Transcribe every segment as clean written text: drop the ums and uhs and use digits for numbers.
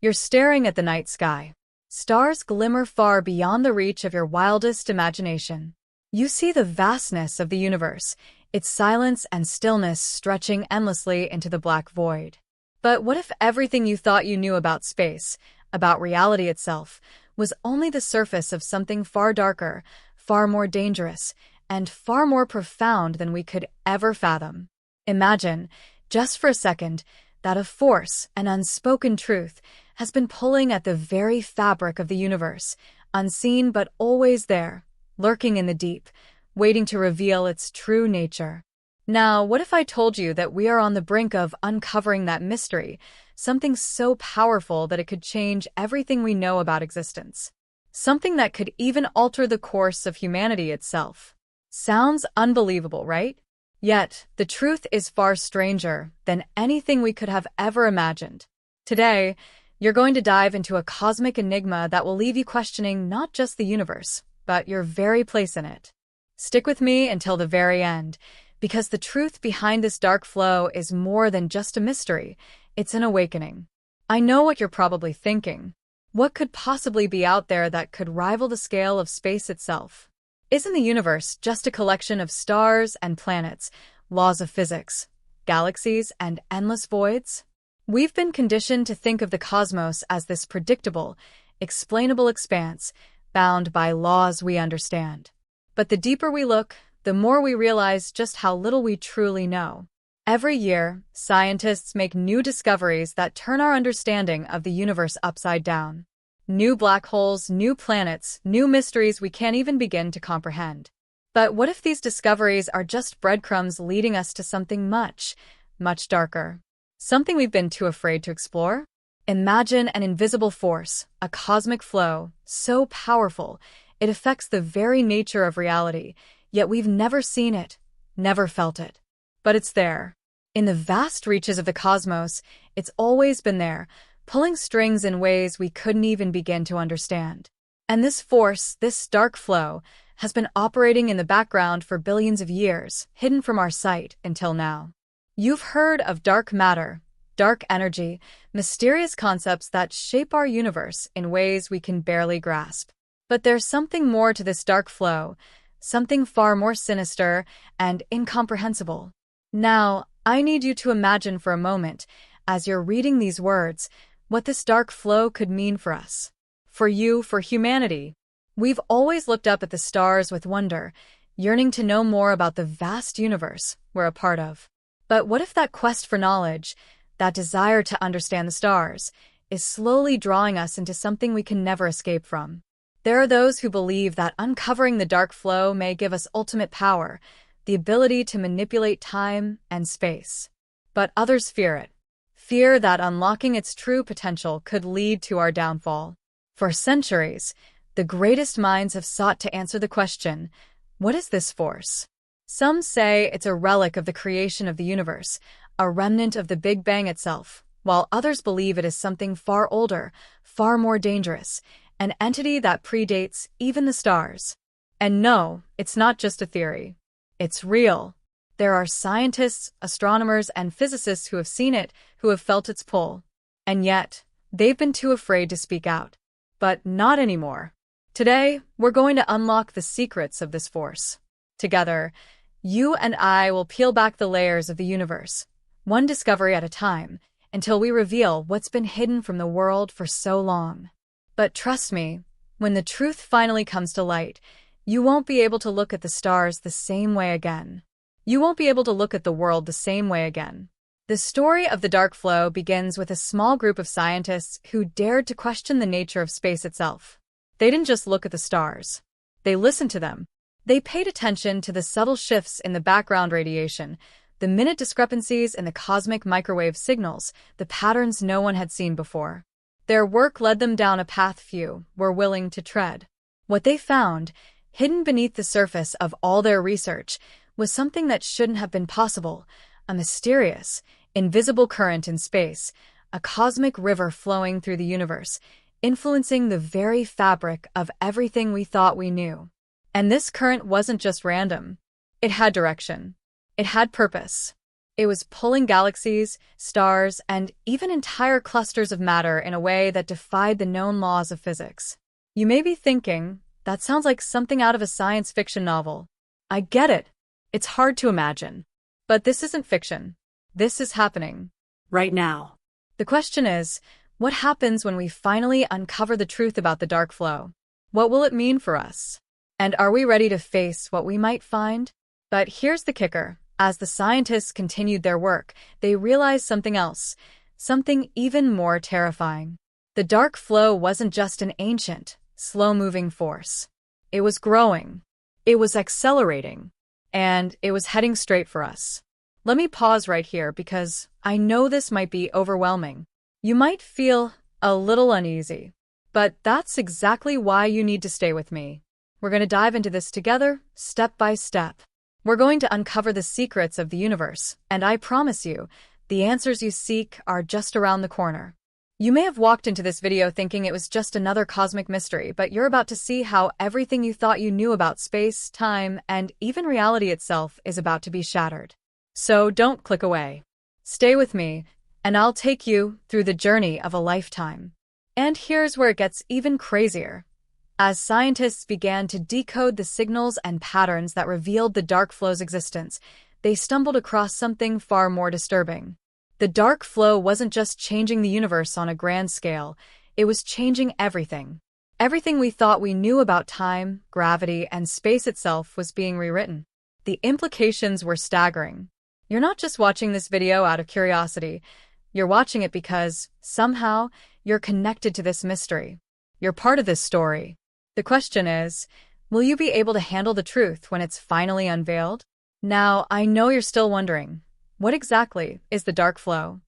You're staring at the night sky. Stars glimmer far beyond the reach of your wildest imagination. You see the vastness of the universe, its silence and stillness stretching endlessly into the black void. But what if everything you thought you knew about space, about reality itself, was only the surface of something far darker, far more dangerous, and far more profound than we could ever fathom? Imagine, just for a second, that a force, an unspoken truth, has been pulling at the very fabric of the universe, unseen but always there, lurking in the deep, waiting to reveal its true nature. Now, what if I told you that we are on the brink of uncovering that mystery, something so powerful that it could change everything we know about existence? Something that could even alter the course of humanity itself. Sounds unbelievable, right? Yet, the truth is far stranger than anything we could have ever imagined. Today, you're going to dive into a cosmic enigma that will leave you questioning not just the universe, but your very place in it. Stick with me until the very end, because the truth behind this dark flow is more than just a mystery, it's an awakening. I know what you're probably thinking. What could possibly be out there that could rival the scale of space itself? Isn't the universe just a collection of stars and planets, laws of physics, galaxies, and endless voids? We've been conditioned to think of the cosmos as this predictable, explainable expanse, bound by laws we understand. But the deeper we look, the more we realize just how little we truly know. Every year, scientists make new discoveries that turn our understanding of the universe upside down. New black holes, new planets, new mysteries we can't even begin to comprehend. But what if these discoveries are just breadcrumbs leading us to something much, much darker? Something we've been too afraid to explore? Imagine an invisible force, a cosmic flow, so powerful, it affects the very nature of reality, yet we've never seen it, never felt it. But it's there. In the vast reaches of the cosmos, it's always been there, pulling strings in ways we couldn't even begin to understand. And this force, this dark flow, has been operating in the background for billions of years, hidden from our sight until now. You've heard of dark matter, dark energy, mysterious concepts that shape our universe in ways we can barely grasp. But there's something more to this dark flow, something far more sinister and incomprehensible. Now, I need you to imagine for a moment, as you're reading these words, what this dark flow could mean for us. For you, for humanity. We've always looked up at the stars with wonder, yearning to know more about the vast universe we're a part of. But what if that quest for knowledge, that desire to understand the stars, is slowly drawing us into something we can never escape from? There are those who believe that uncovering the dark flow may give us ultimate power, the ability to manipulate time and space. But others fear it. Fear that unlocking its true potential could lead to our downfall. For centuries, the greatest minds have sought to answer the question, what is this force? Some say it's a relic of the creation of the universe, a remnant of the Big Bang itself, while others believe it is something far older, far more dangerous, an entity that predates even the stars. And no, it's not just a theory. It's real. There are scientists, astronomers, and physicists who have seen it, who have felt its pull. And yet, they've been too afraid to speak out. But not anymore. Today, we're going to unlock the secrets of this force. Together, you and I will peel back the layers of the universe, one discovery at a time, until we reveal what's been hidden from the world for so long. But trust me, when the truth finally comes to light, you won't be able to look at the stars the same way again. You won't be able to look at the world the same way again. The story of the dark flow begins with a small group of scientists who dared to question the nature of space itself. They didn't just look at the stars. They listened to them. They paid attention to the subtle shifts in the background radiation, the minute discrepancies in the cosmic microwave signals, the patterns no one had seen before. Their work led them down a path few were willing to tread. What they found, hidden beneath the surface of all their research, was something that shouldn't have been possible, a mysterious, invisible current in space, a cosmic river flowing through the universe, influencing the very fabric of everything we thought we knew. And this current wasn't just random. It had direction. It had purpose. It was pulling galaxies, stars, and even entire clusters of matter in a way that defied the known laws of physics. You may be thinking, that sounds like something out of a science fiction novel. I get it. It's hard to imagine. But this isn't fiction. This is happening. Right now. The question is, what happens when we finally uncover the truth about the dark flow? What will it mean for us? And are we ready to face what we might find? But here's the kicker. As the scientists continued their work, they realized something else, something even more terrifying. The dark flow wasn't just an ancient, slow-moving force. It was growing. It was accelerating. And it was heading straight for us. Let me pause right here because I know this might be overwhelming. You might feel a little uneasy, but that's exactly why you need to stay with me. We're going to dive into this together, step by step. We're going to uncover the secrets of the universe, and I promise you, the answers you seek are just around the corner. You may have walked into this video thinking it was just another cosmic mystery, but you're about to see how everything you thought you knew about space, time, and even reality itself is about to be shattered. So don't click away. Stay with me, and I'll take you through the journey of a lifetime. And here's where it gets even crazier. As scientists began to decode the signals and patterns that revealed the dark flow's existence, they stumbled across something far more disturbing. The dark flow wasn't just changing the universe on a grand scale, it was changing everything. Everything we thought we knew about time, gravity, and space itself was being rewritten. The implications were staggering. You're not just watching this video out of curiosity, you're watching it because, somehow, you're connected to this mystery. You're part of this story. The question is, will you be able to handle the truth when it's finally unveiled? Now, I know you're still wondering, what exactly is the dark flow?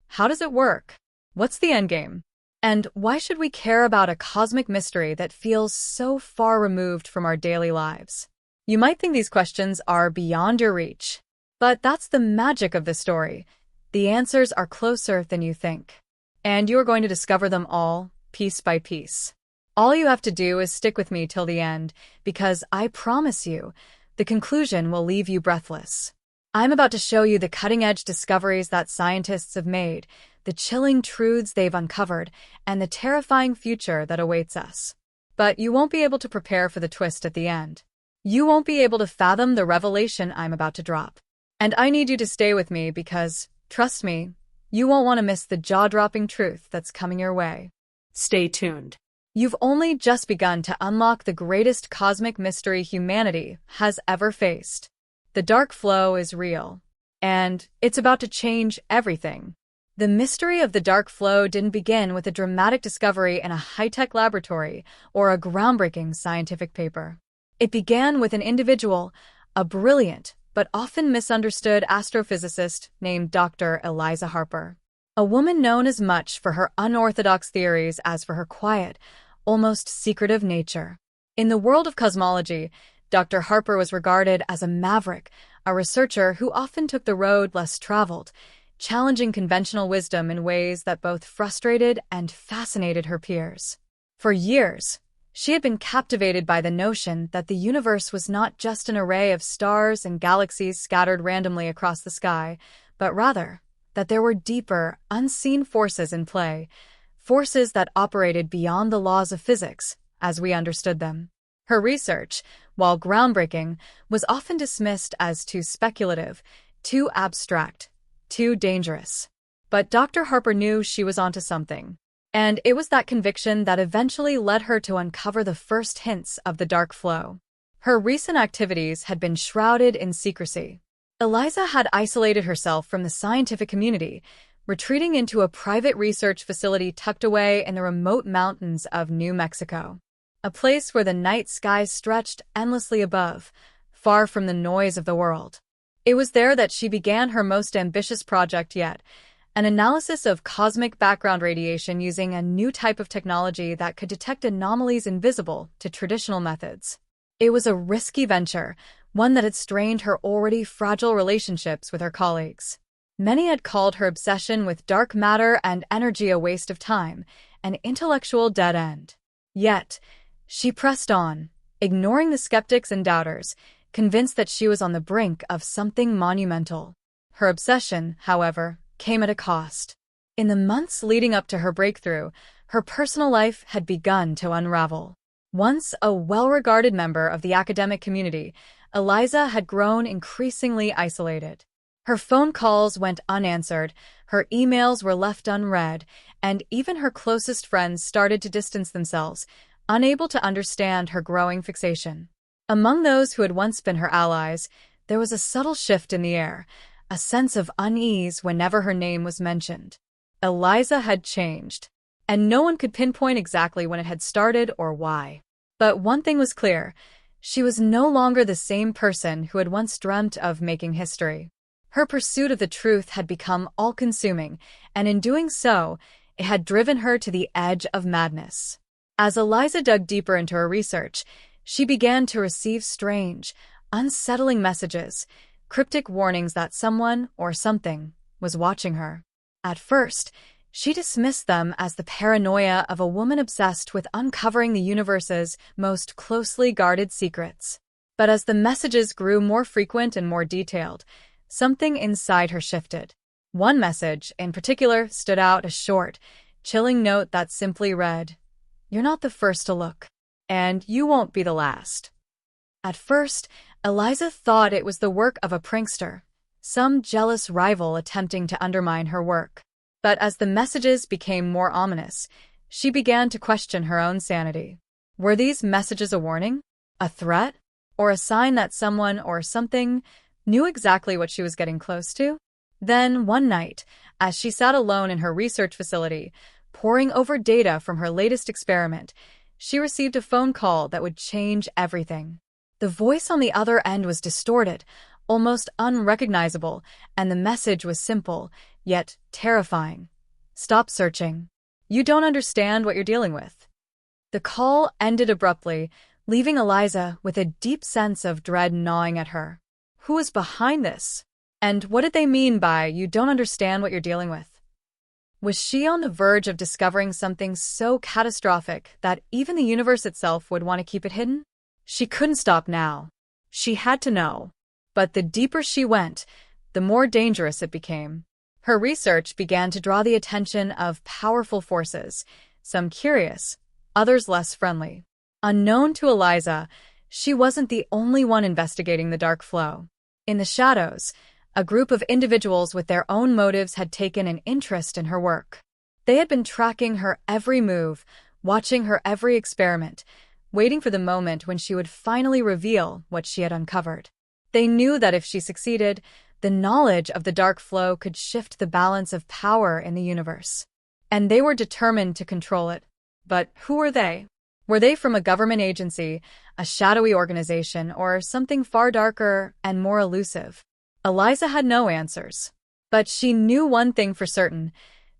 How does it work? What's the endgame? And why should we care about a cosmic mystery that feels so far removed from our daily lives? You might think these questions are beyond your reach, but that's the magic of the story. The answers are closer than you think. And you're going to discover them all, piece by piece. All you have to do is stick with me till the end, because I promise you, the conclusion will leave you breathless. I'm about to show you the cutting-edge discoveries that scientists have made, the chilling truths they've uncovered, and the terrifying future that awaits us. But you won't be able to prepare for the twist at the end. You won't be able to fathom the revelation I'm about to drop. And I need you to stay with me because, trust me, you won't want to miss the jaw-dropping truth that's coming your way. Stay tuned. You've only just begun to unlock the greatest cosmic mystery humanity has ever faced. The dark flow is real, and it's about to change everything. The mystery of the dark flow didn't begin with a dramatic discovery in a high-tech laboratory or a groundbreaking scientific paper. It began with an individual, a brilliant but often misunderstood astrophysicist named Dr. Eliza Harper. A woman known as much for her unorthodox theories as for her quiet, almost secretive nature. In the world of cosmology, Dr. Harper was regarded as a maverick, a researcher who often took the road less traveled, challenging conventional wisdom in ways that both frustrated and fascinated her peers. For years, she had been captivated by the notion that the universe was not just an array of stars and galaxies scattered randomly across the sky, but rather that there were deeper, unseen forces in play, forces that operated beyond the laws of physics as we understood them. Her research, while groundbreaking, was often dismissed as too speculative, too abstract, too dangerous. But Dr. Harper knew she was onto something, and it was that conviction that eventually led her to uncover the first hints of the dark flow. Her recent activities had been shrouded in secrecy. Eliza had isolated herself from the scientific community, retreating into a private research facility tucked away in the remote mountains of New Mexico, a place where the night sky stretched endlessly above, far from the noise of the world. It was there that she began her most ambitious project yet, an analysis of cosmic background radiation using a new type of technology that could detect anomalies invisible to traditional methods. It was a risky venture, one that had strained her already fragile relationships with her colleagues. Many had called her obsession with dark matter and energy a waste of time, an intellectual dead end. Yet, she pressed on, ignoring the skeptics and doubters, convinced that she was on the brink of something monumental. Her obsession, however, came at a cost. In the months leading up to her breakthrough, her personal life had begun to unravel. Once a well-regarded member of the academic community, Eliza had grown increasingly isolated. Her phone calls went unanswered, her emails were left unread, and even her closest friends started to distance themselves, unable to understand her growing fixation. Among those who had once been her allies, there was a subtle shift in the air, a sense of unease whenever her name was mentioned. Eliza had changed, and no one could pinpoint exactly when it had started or why. But one thing was clear: she was no longer the same person who had once dreamt of making history. Her pursuit of the truth had become all-consuming, and in doing so, it had driven her to the edge of madness. As Eliza dug deeper into her research, she began to receive strange, unsettling messages, cryptic warnings that someone or something was watching her. At first, she dismissed them as the paranoia of a woman obsessed with uncovering the universe's most closely guarded secrets. But as the messages grew more frequent and more detailed, something inside her shifted. One message, in particular, stood out: a short, chilling note that simply read, "You're not the first to look, and you won't be the last." At first, Eliza thought it was the work of a prankster, some jealous rival attempting to undermine her work. But as the messages became more ominous, she began to question her own sanity. Were these messages a warning, a threat, or a sign that someone or something knew exactly what she was getting close to? Then, one night, as she sat alone in her research facility, poring over data from her latest experiment, she received a phone call that would change everything. The voice on the other end was distorted, almost unrecognizable, and the message was simple, yet terrifying. "Stop searching. You don't understand what you're dealing with." The call ended abruptly, leaving Eliza with a deep sense of dread gnawing at her. Who was behind this? And what did they mean by "you don't understand what you're dealing with"? Was she on the verge of discovering something so catastrophic that even the universe itself would want to keep it hidden? She couldn't stop now. She had to know. But the deeper she went, the more dangerous it became. Her research began to draw the attention of powerful forces, some curious, others less friendly. Unknown to Eliza, she wasn't the only one investigating the dark flow. In the shadows, a group of individuals with their own motives had taken an interest in her work. They had been tracking her every move, watching her every experiment, waiting for the moment when she would finally reveal what she had uncovered. They knew that if she succeeded, the knowledge of the dark flow could shift the balance of power in the universe. And they were determined to control it. But who were they? Were they from a government agency, a shadowy organization, or something far darker and more elusive? Eliza had no answers. But she knew one thing for certain: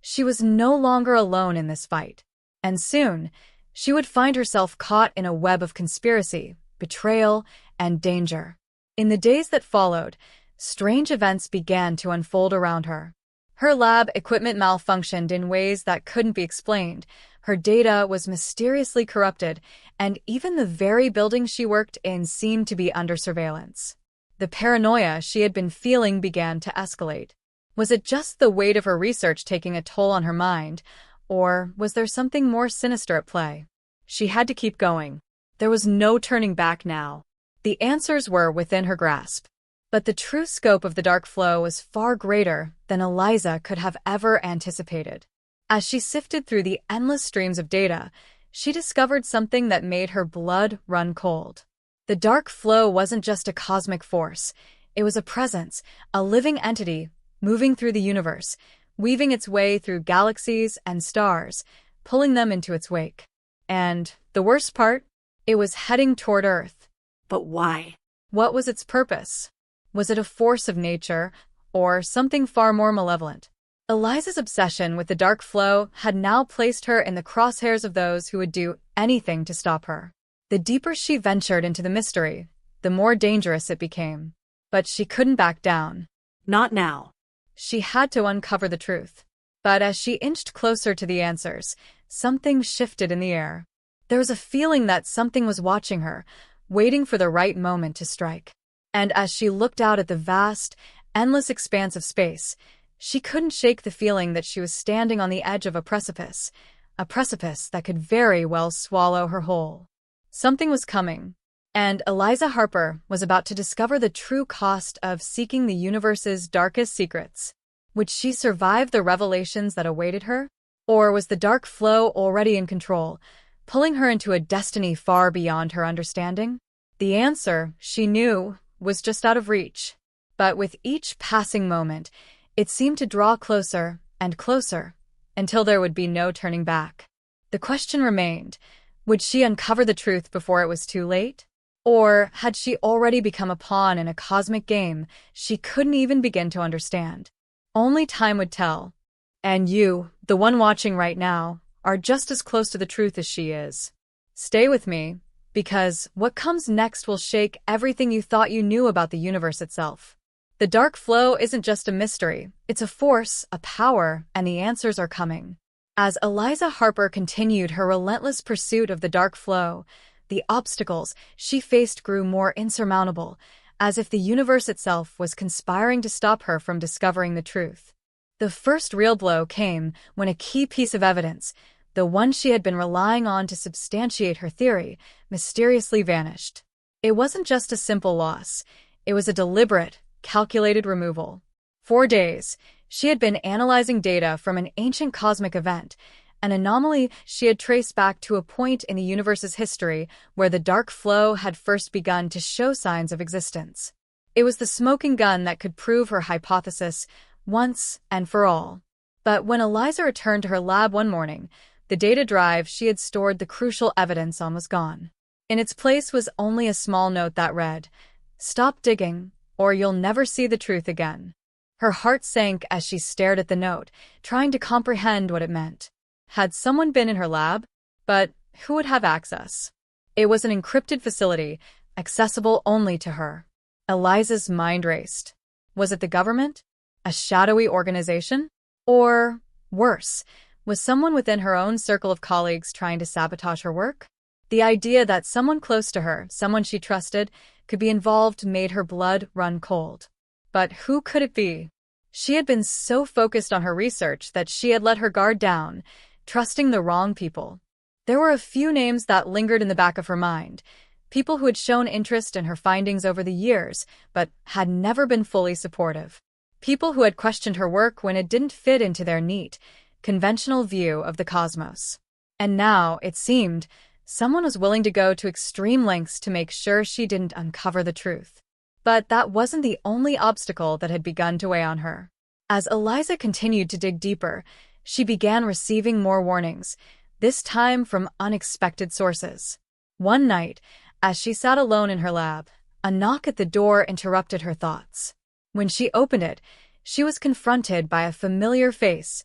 she was no longer alone in this fight. And soon, she would find herself caught in a web of conspiracy, betrayal, and danger. In the days that followed, strange events began to unfold around her. Her lab equipment malfunctioned in ways that couldn't be explained, her data was mysteriously corrupted, and even the very building she worked in seemed to be under surveillance. The paranoia she had been feeling began to escalate. Was it just the weight of her research taking a toll on her mind, or was there something more sinister at play? She had to keep going. There was no turning back now. The answers were within her grasp. But the true scope of the dark flow was far greater than Eliza could have ever anticipated. As she sifted through the endless streams of data, she discovered something that made her blood run cold. The dark flow wasn't just a cosmic force. It was a presence, a living entity, moving through the universe, weaving its way through galaxies and stars, pulling them into its wake. And the worst part? It was heading toward Earth. But why? What was its purpose? Was it a force of nature, or something far more malevolent? Eliza's obsession with the dark flow had now placed her in the crosshairs of those who would do anything to stop her. The deeper she ventured into the mystery, the more dangerous it became. But she couldn't back down. Not now. She had to uncover the truth. But as she inched closer to the answers, something shifted in the air. There was a feeling that something was watching her, waiting for the right moment to strike. And as she looked out at the vast, endless expanse of space. She couldn't shake the feeling that she was standing on the edge of a precipice that could very well swallow her whole. Something was coming, and Eliza Harper was about to discover the true cost of seeking the universe's darkest secrets. Would she survive the revelations that awaited her? Or was the dark flow already in control, pulling her into a destiny far beyond her understanding? The answer, she knew, was just out of reach. But with each passing moment, it seemed to draw closer and closer, until there would be no turning back. The question remained, would she uncover the truth before it was too late? Or had she already become a pawn in a cosmic game she couldn't even begin to understand? Only time would tell. And you, the one watching right now, are just as close to the truth as she is. Stay with me, because what comes next will shake everything you thought you knew about the universe itself. The dark flow isn't just a mystery, it's a force, a power, and the answers are coming. As Eliza Harper continued her relentless pursuit of the dark flow, the obstacles she faced grew more insurmountable, as if the universe itself was conspiring to stop her from discovering the truth. The first real blow came when a key piece of evidence, the one she had been relying on to substantiate her theory, mysteriously vanished. It wasn't just a simple loss, it was a deliberate, calculated removal. For days, she had been analyzing data from an ancient cosmic event, an anomaly she had traced back to a point in the universe's history where the dark flow had first begun to show signs of existence. It was the smoking gun that could prove her hypothesis once and for all. But when Eliza returned to her lab one morning, the data drive she had stored the crucial evidence on was gone. In its place was only a small note that read, "Stop digging, or you'll never see the truth again." Her heart sank as she stared at the note, trying to comprehend what it meant. Had someone been in her lab? But who would have access? It was an encrypted facility, accessible only to her. Eliza's mind raced. Was it the government? A shadowy organization? Or, worse, was someone within her own circle of colleagues trying to sabotage her work? The idea that someone close to her, someone she trusted, could be involved made her blood run cold. But who could it be? She had been so focused on her research that she had let her guard down, trusting the wrong people. There were a few names that lingered in the back of her mind, people who had shown interest in her findings over the years, but had never been fully supportive. People who had questioned her work when it didn't fit into their neat, conventional view of the cosmos. And now, it seemed, someone was willing to go to extreme lengths to make sure she didn't uncover the truth. But that wasn't the only obstacle that had begun to weigh on her. As Eliza continued to dig deeper, she began receiving more warnings, this time from unexpected sources. One night, as she sat alone in her lab, a knock at the door interrupted her thoughts. When she opened it, she was confronted by a familiar face,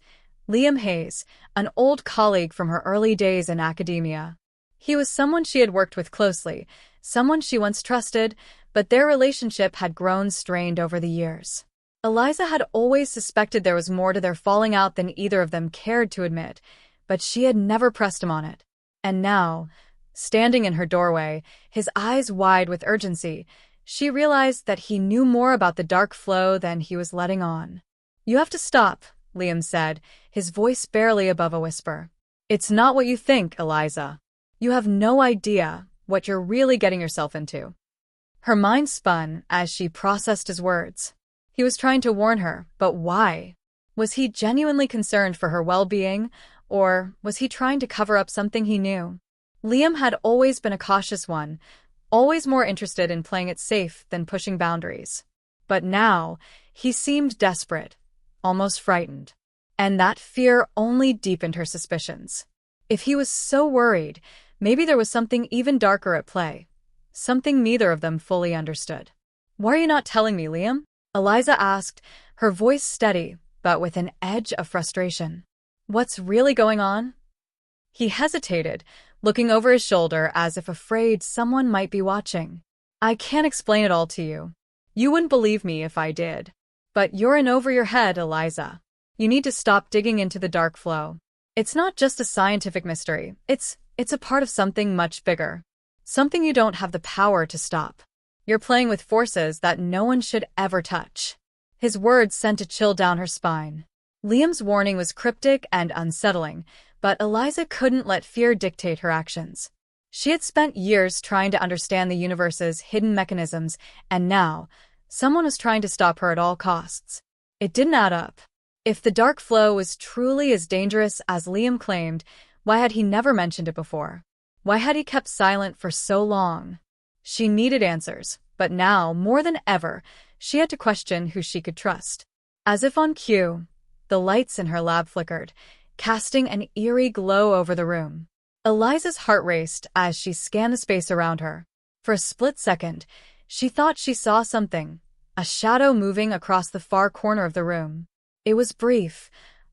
Liam Hayes, an old colleague from her early days in academia. He was someone she had worked with closely, someone she once trusted, but their relationship had grown strained over the years. Eliza had always suspected there was more to their falling out than either of them cared to admit, but she had never pressed him on it. And now, standing in her doorway, his eyes wide with urgency, she realized that he knew more about the dark flow than he was letting on. "You have to stop," Liam said, his voice barely above a whisper. "It's not what you think, Eliza. You have no idea what you're really getting yourself into." Her mind spun as she processed his words. He was trying to warn her, but why? Was he genuinely concerned for her well-being, or was he trying to cover up something he knew? Liam had always been a cautious one, always more interested in playing it safe than pushing boundaries. But now, he seemed desperate, almost frightened. And that fear only deepened her suspicions. If he was so worried, maybe there was something even darker at play, something neither of them fully understood. "Why are you not telling me, Liam?" Eliza asked, her voice steady, but with an edge of frustration. "What's really going on?" He hesitated, looking over his shoulder as if afraid someone might be watching. "I can't explain it all to you. You wouldn't believe me if I did. But you're in over your head, Eliza. You need to stop digging into the dark flow. It's not just a scientific mystery, it's a part of something much bigger. Something you don't have the power to stop. You're playing with forces that no one should ever touch." His words sent a chill down her spine. Liam's warning was cryptic and unsettling, but Eliza couldn't let fear dictate her actions. She had spent years trying to understand the universe's hidden mechanisms, and now, someone was trying to stop her at all costs. It didn't add up. If the dark flow was truly as dangerous as Liam claimed, why had he never mentioned it before? Why had he kept silent for so long? She needed answers, but now, more than ever, she had to question who she could trust. As if on cue, the lights in her lab flickered, casting an eerie glow over the room. Eliza's heart raced as she scanned the space around her. For a split second, she thought she saw something, a shadow moving across the far corner of the room. It was brief,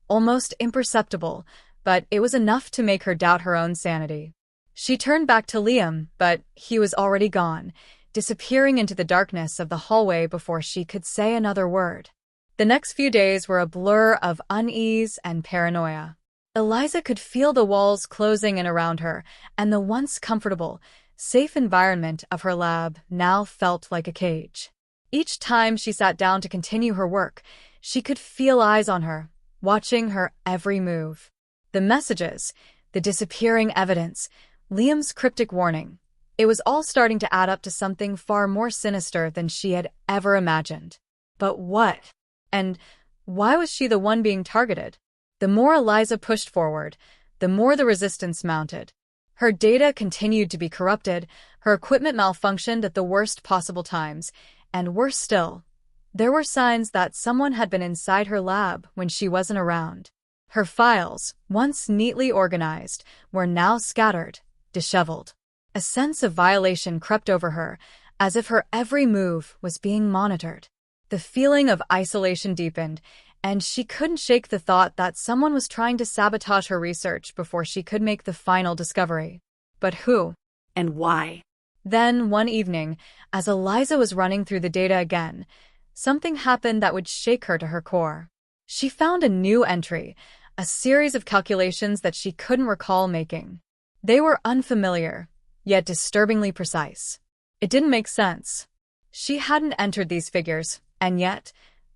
almost imperceptible, but it was enough to make her doubt her own sanity. She turned back to Liam, but he was already gone, disappearing into the darkness of the hallway before she could say another word. The next few days were a blur of unease and paranoia. Eliza could feel the walls closing in around her, and the once comfortable, safe environment of her lab now felt like a cage. Each time she sat down to continue her work, she could feel eyes on her, watching her every move. The messages, the disappearing evidence, Liam's cryptic warning. It was all starting to add up to something far more sinister than she had ever imagined. But what? And why was she the one being targeted? The more Eliza pushed forward, the more the resistance mounted. Her data continued to be corrupted, her equipment malfunctioned at the worst possible times, and worse still, there were signs that someone had been inside her lab when she wasn't around. Her files, once neatly organized, were now scattered, disheveled. A sense of violation crept over her, as if her every move was being monitored. The feeling of isolation deepened, and she couldn't shake the thought that someone was trying to sabotage her research before she could make the final discovery. But who? And why? Then, one evening, as Eliza was running through the data again, something happened that would shake her to her core. She found a new entry, a series of calculations that she couldn't recall making. They were unfamiliar, yet disturbingly precise. It didn't make sense. She hadn't entered these figures, and yet,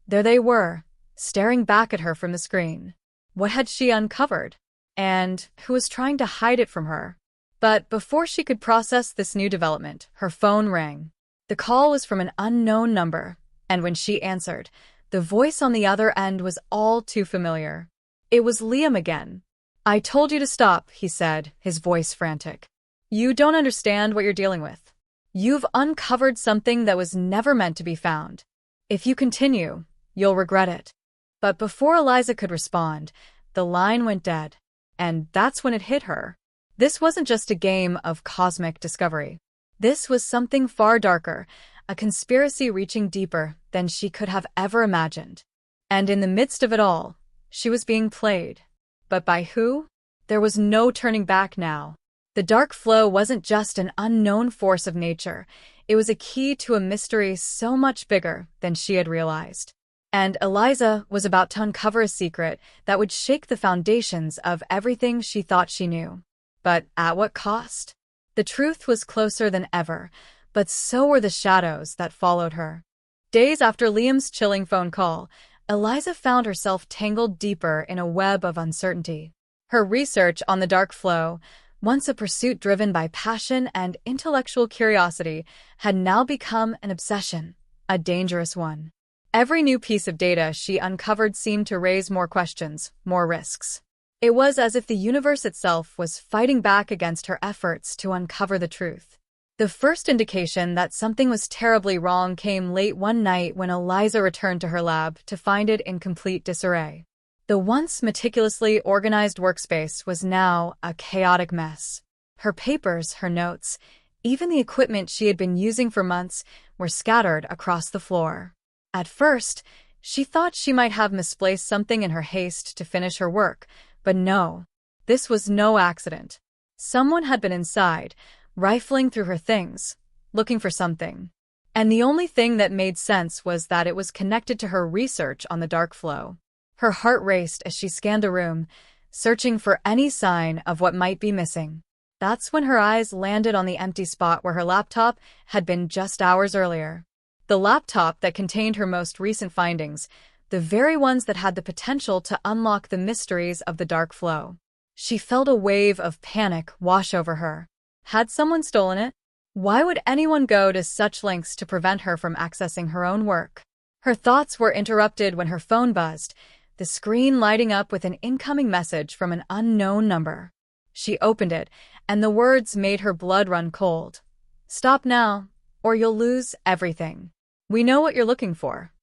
there they were, staring back at her from the screen. What had she uncovered? And who was trying to hide it from her? But before she could process this new development, her phone rang. The call was from an unknown number, and when she answered, the voice on the other end was all too familiar. It was Liam again. "I told you to stop," he said, his voice frantic. "You don't understand what you're dealing with. You've uncovered something that was never meant to be found. If you continue, you'll regret it." But before Eliza could respond, the line went dead. And that's when it hit her. This wasn't just a game of cosmic discovery. This was something far darker, a conspiracy reaching deeper than she could have ever imagined. And in the midst of it all, she was being played. But by who? There was no turning back now. The dark flow wasn't just an unknown force of nature. It was a key to a mystery so much bigger than she had realized. And Eliza was about to uncover a secret that would shake the foundations of everything she thought she knew. But at what cost? The truth was closer than ever, but so were the shadows that followed her. Days after Liam's chilling phone call, Eliza found herself tangled deeper in a web of uncertainty. Her research on the dark flow, once a pursuit driven by passion and intellectual curiosity, had now become an obsession, a dangerous one. Every new piece of data she uncovered seemed to raise more questions, more risks. It was as if the universe itself was fighting back against her efforts to uncover the truth. The first indication that something was terribly wrong came late one night when Eliza returned to her lab to find it in complete disarray. The once meticulously organized workspace was now a chaotic mess. Her papers, her notes, even the equipment she had been using for months, were scattered across the floor. At first, she thought she might have misplaced something in her haste to finish her work, but no, this was no accident. Someone had been inside, rifling through her things, looking for something. And the only thing that made sense was that it was connected to her research on the dark flow. Her heart raced as she scanned the room, searching for any sign of what might be missing. That's when her eyes landed on the empty spot where her laptop had been just hours earlier. The laptop that contained her most recent findings, the very ones that had the potential to unlock the mysteries of the dark flow. She felt a wave of panic wash over her. Had someone stolen it? Why would anyone go to such lengths to prevent her from accessing her own work? Her thoughts were interrupted when her phone buzzed, the screen lighting up with an incoming message from an unknown number. She opened it, and the words made her blood run cold. "Stop now, or you'll lose everything. We know what you're looking for."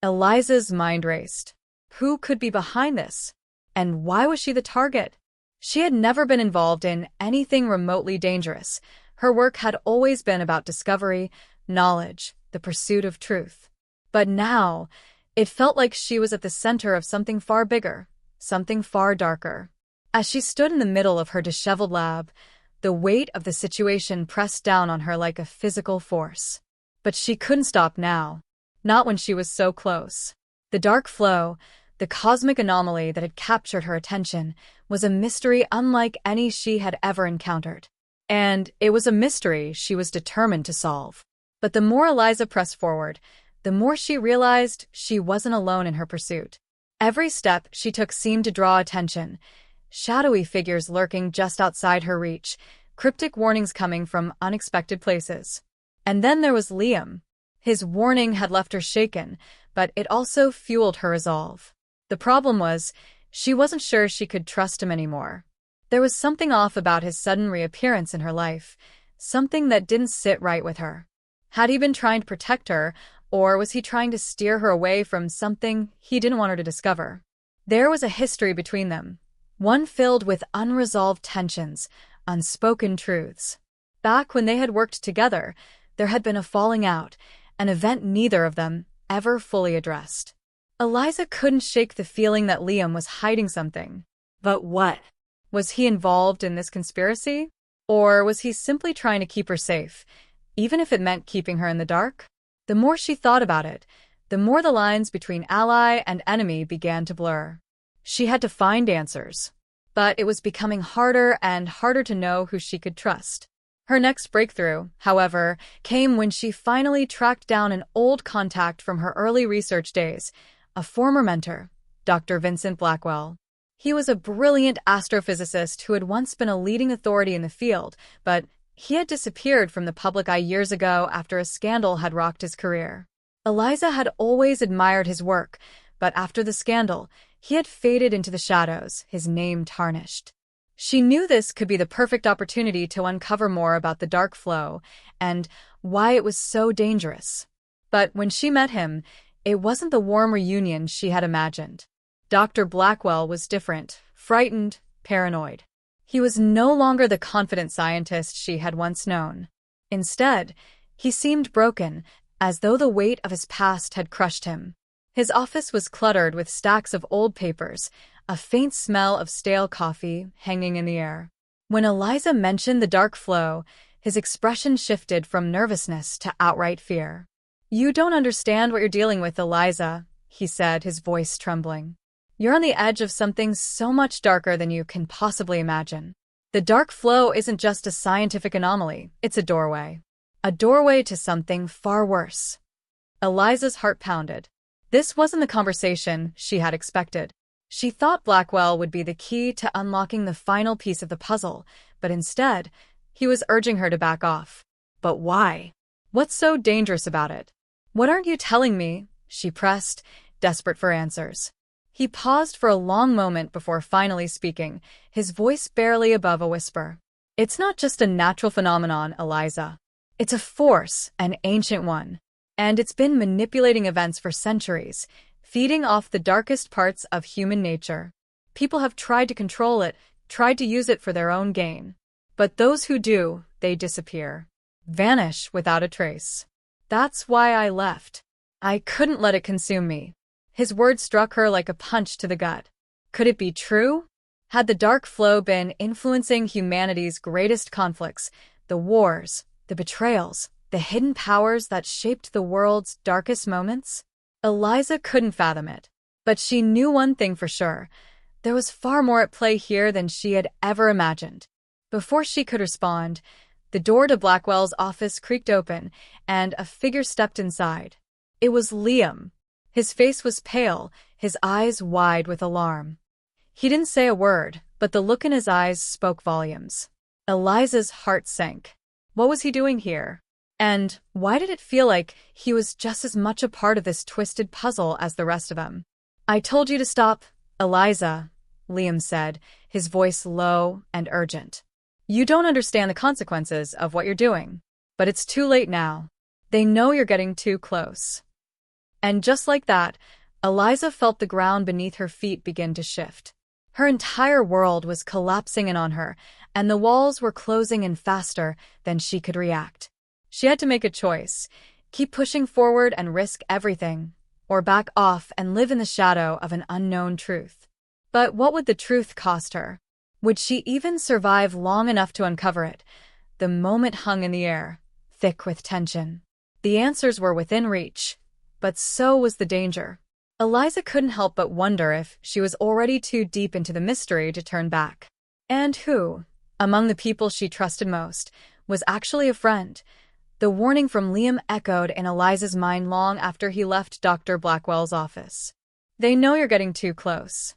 Eliza's mind raced. Who could be behind this? And why was she the target? She had never been involved in anything remotely dangerous. Her work had always been about discovery, knowledge, the pursuit of truth. But now, it felt like she was at the center of something far bigger, something far darker. As she stood in the middle of her disheveled lab, the weight of the situation pressed down on her like a physical force. But she couldn't stop now. Not when she was so close. The dark flow, the cosmic anomaly that had captured her attention, was a mystery unlike any she had ever encountered. And it was a mystery she was determined to solve. But the more Eliza pressed forward, the more she realized she wasn't alone in her pursuit. Every step she took seemed to draw attention, shadowy figures lurking just outside her reach, cryptic warnings coming from unexpected places. And then there was Liam. His warning had left her shaken, but it also fueled her resolve. The problem was, she wasn't sure she could trust him anymore. There was something off about his sudden reappearance in her life, something that didn't sit right with her. Had he been trying to protect her, or was he trying to steer her away from something he didn't want her to discover? There was a history between them, one filled with unresolved tensions, unspoken truths. Back when they had worked together, there had been a falling out, an event neither of them ever fully addressed. Eliza couldn't shake the feeling that Liam was hiding something. But what? Was he involved in this conspiracy? Or was he simply trying to keep her safe, even if it meant keeping her in the dark? The more she thought about it, the more the lines between ally and enemy began to blur. She had to find answers. But it was becoming harder and harder to know who she could trust. Her next breakthrough, however, came when she finally tracked down an old contact from her early research days, a former mentor, Dr. Vincent Blackwell. He was a brilliant astrophysicist who had once been a leading authority in the field, but he had disappeared from the public eye years ago after a scandal had rocked his career. Eliza had always admired his work, but after the scandal, he had faded into the shadows, his name tarnished. She knew this could be the perfect opportunity to uncover more about the dark flow and why it was so dangerous. But when she met him, it wasn't the warm reunion she had imagined. Dr. Blackwell was different, frightened, paranoid. He was no longer the confident scientist she had once known. Instead, he seemed broken, as though the weight of his past had crushed him. His office was cluttered with stacks of old papers, a faint smell of stale coffee hanging in the air. When Eliza mentioned the dark flow, his expression shifted from nervousness to outright fear. "You don't understand what you're dealing with, Eliza," he said, his voice trembling. "You're on the edge of something so much darker than you can possibly imagine. The dark flow isn't just a scientific anomaly, it's a doorway. A doorway to something far worse." Eliza's heart pounded. This wasn't the conversation she had expected. She thought Blackwell would be the key to unlocking the final piece of the puzzle, but instead, he was urging her to back off. But why? What's so dangerous about it? "What aren't you telling me?" she pressed, desperate for answers. He paused for a long moment before finally speaking, his voice barely above a whisper. "It's not just a natural phenomenon, Eliza. It's a force, an ancient one. And it's been manipulating events for centuries, feeding off the darkest parts of human nature. People have tried to control it, tried to use it for their own gain. But those who do, they disappear. Vanish without a trace. That's why I left. I couldn't let it consume me." His words struck her like a punch to the gut. Could it be true? Had the dark flow been influencing humanity's greatest conflicts, the wars, the betrayals, the hidden powers that shaped the world's darkest moments? Eliza couldn't fathom it. But she knew one thing for sure. There was far more at play here than she had ever imagined. Before she could respond, The door to Blackwell's office creaked open, and a figure stepped inside. It was Liam. His face was pale, his eyes wide with alarm. He didn't say a word, but the look in his eyes spoke volumes. Eliza's heart sank. What was he doing here? And why did it feel like he was just as much a part of this twisted puzzle as the rest of them? "I told you to stop, Eliza," Liam said, his voice low and urgent. "You don't understand the consequences of what you're doing. But it's too late now. They know you're getting too close." And just like that, Eliza felt the ground beneath her feet begin to shift. Her entire world was collapsing in on her, and the walls were closing in faster than she could react. She had to make a choice: keep pushing forward and risk everything, or back off and live in the shadow of an unknown truth. But what would the truth cost her? Would she even survive long enough to uncover it? The moment hung in the air, thick with tension. The answers were within reach, but so was the danger. Eliza couldn't help but wonder if she was already too deep into the mystery to turn back. And who, among the people she trusted most, was actually a friend? The warning from Liam echoed in Eliza's mind long after he left Dr. Blackwell's office. "They know you're getting too close."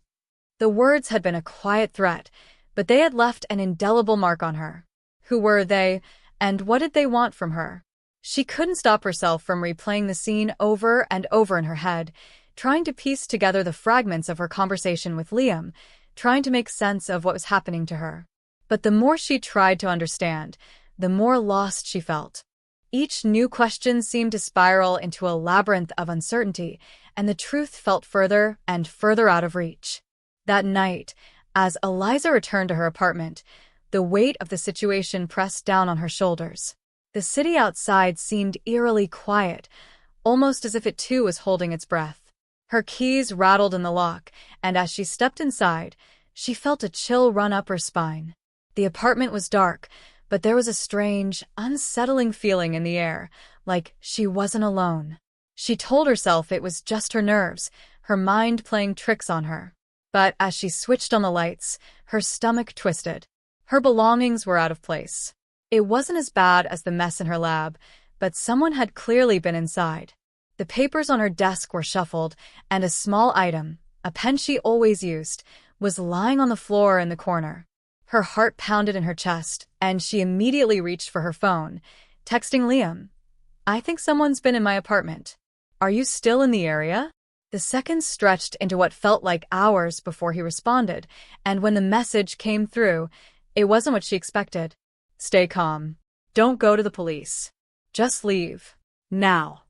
The words had been a quiet threat, but they had left an indelible mark on her. Who were they, and what did they want from her? She couldn't stop herself from replaying the scene over and over in her head, trying to piece together the fragments of her conversation with Liam, trying to make sense of what was happening to her. But the more she tried to understand, the more lost she felt. Each new question seemed to spiral into a labyrinth of uncertainty, and the truth felt further and further out of reach. That night, as Eliza returned to her apartment, the weight of the situation pressed down on her shoulders. The city outside seemed eerily quiet, almost as if it too was holding its breath. Her keys rattled in the lock, and as she stepped inside, she felt a chill run up her spine. The apartment was dark, but there was a strange, unsettling feeling in the air, like she wasn't alone. She told herself it was just her nerves, her mind playing tricks on her. But as she switched on the lights, her stomach twisted. Her belongings were out of place. It wasn't as bad as the mess in her lab, but someone had clearly been inside. The papers on her desk were shuffled, and a small item, a pen she always used, was lying on the floor in the corner. Her heart pounded in her chest, and she immediately reached for her phone, texting Liam, "I think someone's been in my apartment. Are you still in the area?" The seconds stretched into what felt like hours before he responded, and when the message came through, it wasn't what she expected. "Stay calm. Don't go to the police. Just leave. Now."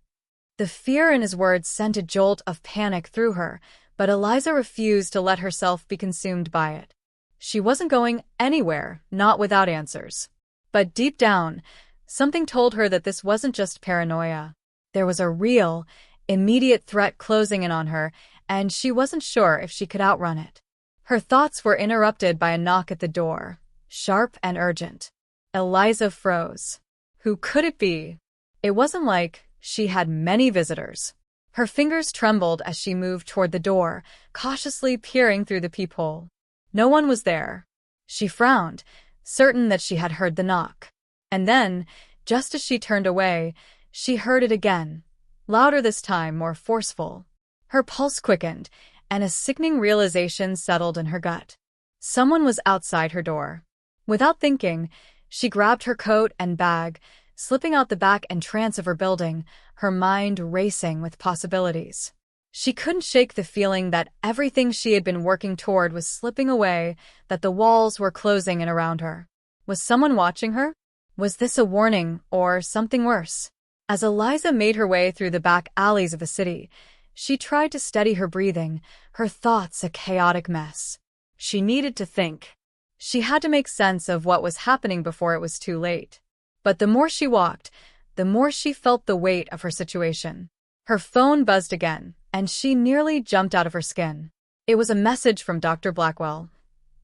The fear in his words sent a jolt of panic through her, but Eliza refused to let herself be consumed by it. She wasn't going anywhere, not without answers. But deep down, something told her that this wasn't just paranoia. There was a real, immediate threat closing in on her, and she wasn't sure if she could outrun it. Her thoughts were interrupted by a knock at the door, sharp and urgent. Eliza froze. Who could it be? It wasn't like she had many visitors. Her fingers trembled as she moved toward the door, cautiously peering through the peephole. No one was there. She frowned, certain that she had heard the knock. And then, just as she turned away, she heard it again, louder this time, more forceful. Her pulse quickened, and a sickening realization settled in her gut. Someone was outside her door. Without thinking, she grabbed her coat and bag, slipping out the back entrance of her building, her mind racing with possibilities. She couldn't shake the feeling that everything she had been working toward was slipping away, that the walls were closing in around her. Was someone watching her? Was this a warning, or something worse? As Eliza made her way through the back alleys of the city, she tried to steady her breathing, her thoughts a chaotic mess. She needed to think. She had to make sense of what was happening before it was too late. But the more she walked, the more she felt the weight of her situation. Her phone buzzed again, and she nearly jumped out of her skin. It was a message from Dr. Blackwell.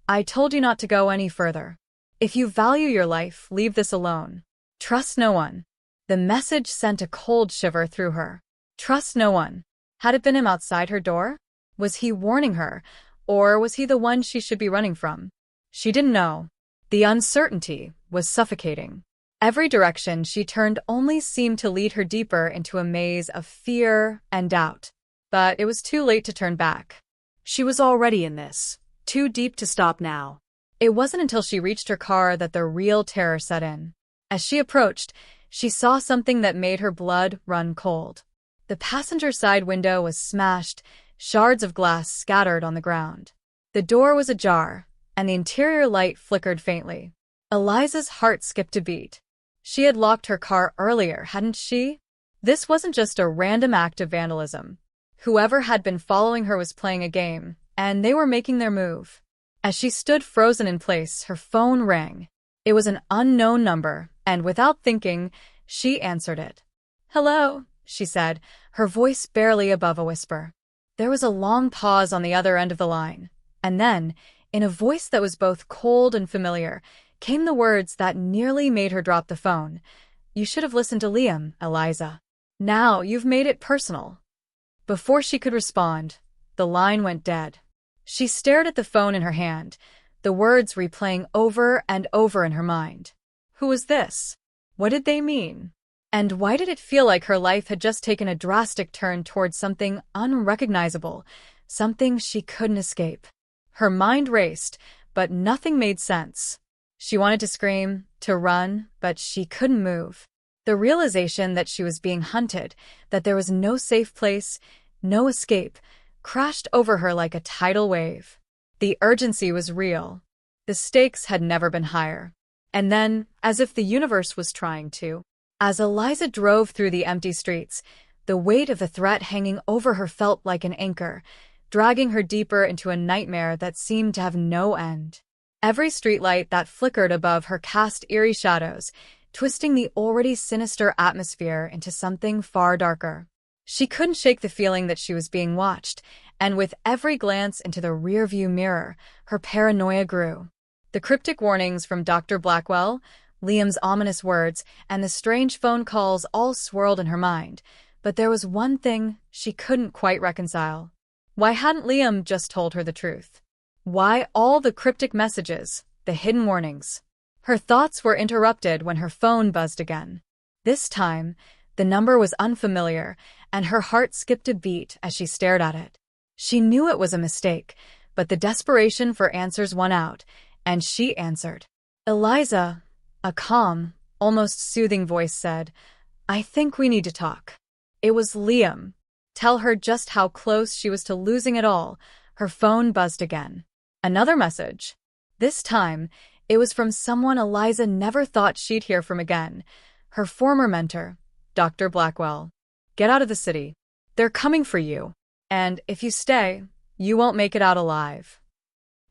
"I told you not to go any further. If you value your life, leave this alone. Trust no one." The message sent a cold shiver through her. Trust no one. Had it been him outside her door? Was he warning her, or was he the one she should be running from? She didn't know. The uncertainty was suffocating. Every direction she turned only seemed to lead her deeper into a maze of fear and doubt. But it was too late to turn back. She was already in this. Too deep to stop now. It wasn't until she reached her car that the real terror set in. As she approached, she saw something that made her blood run cold. The passenger side window was smashed, shards of glass scattered on the ground. The door was ajar, and the interior light flickered faintly. Eliza's heart skipped a beat. She had locked her car earlier, hadn't she? This wasn't just a random act of vandalism. Whoever had been following her was playing a game, and they were making their move. As she stood frozen in place, her phone rang. It was an unknown number, and without thinking, she answered it. "Hello," she said, her voice barely above a whisper. There was a long pause on the other end of the line, and then, in a voice that was both cold and familiar, came the words that nearly made her drop the phone. "You should have listened to Liam, Eliza. Now you've made it personal." Before she could respond, the line went dead. She stared at the phone in her hand, the words replaying over and over in her mind. Who was this? What did they mean? And why did it feel like her life had just taken a drastic turn towards something unrecognizable, something she couldn't escape? Her mind raced, but nothing made sense. She wanted to scream, to run, but she couldn't move. The realization that she was being hunted, that there was no safe place, no escape, crashed over her like a tidal wave. The urgency was real. The stakes had never been higher. And then, as if the universe was trying to, as Eliza drove through the empty streets, the weight of the threat hanging over her felt like an anchor, dragging her deeper into a nightmare that seemed to have no end. Every streetlight that flickered above her cast eerie shadows, twisting the already sinister atmosphere into something far darker. She couldn't shake the feeling that she was being watched, and with every glance into the rearview mirror, her paranoia grew. The cryptic warnings from Dr. Blackwell, Liam's ominous words, and the strange phone calls all swirled in her mind, but there was one thing she couldn't quite reconcile. Why hadn't Liam just told her the truth? Why all the cryptic messages, the hidden warnings? Her thoughts were interrupted when her phone buzzed again. This time, the number was unfamiliar, and her heart skipped a beat as she stared at it. She knew it was a mistake, but the desperation for answers won out, and she answered. "Eliza," a calm, almost soothing voice said, "I think we need to talk." It was Liam. Tell her just how close she was to losing it all. Her phone buzzed again. Another message. This time, it was from someone Eliza never thought she'd hear from again. Her former mentor, Dr. Blackwell. "Get out of the city. They're coming for you. And if you stay, you won't make it out alive."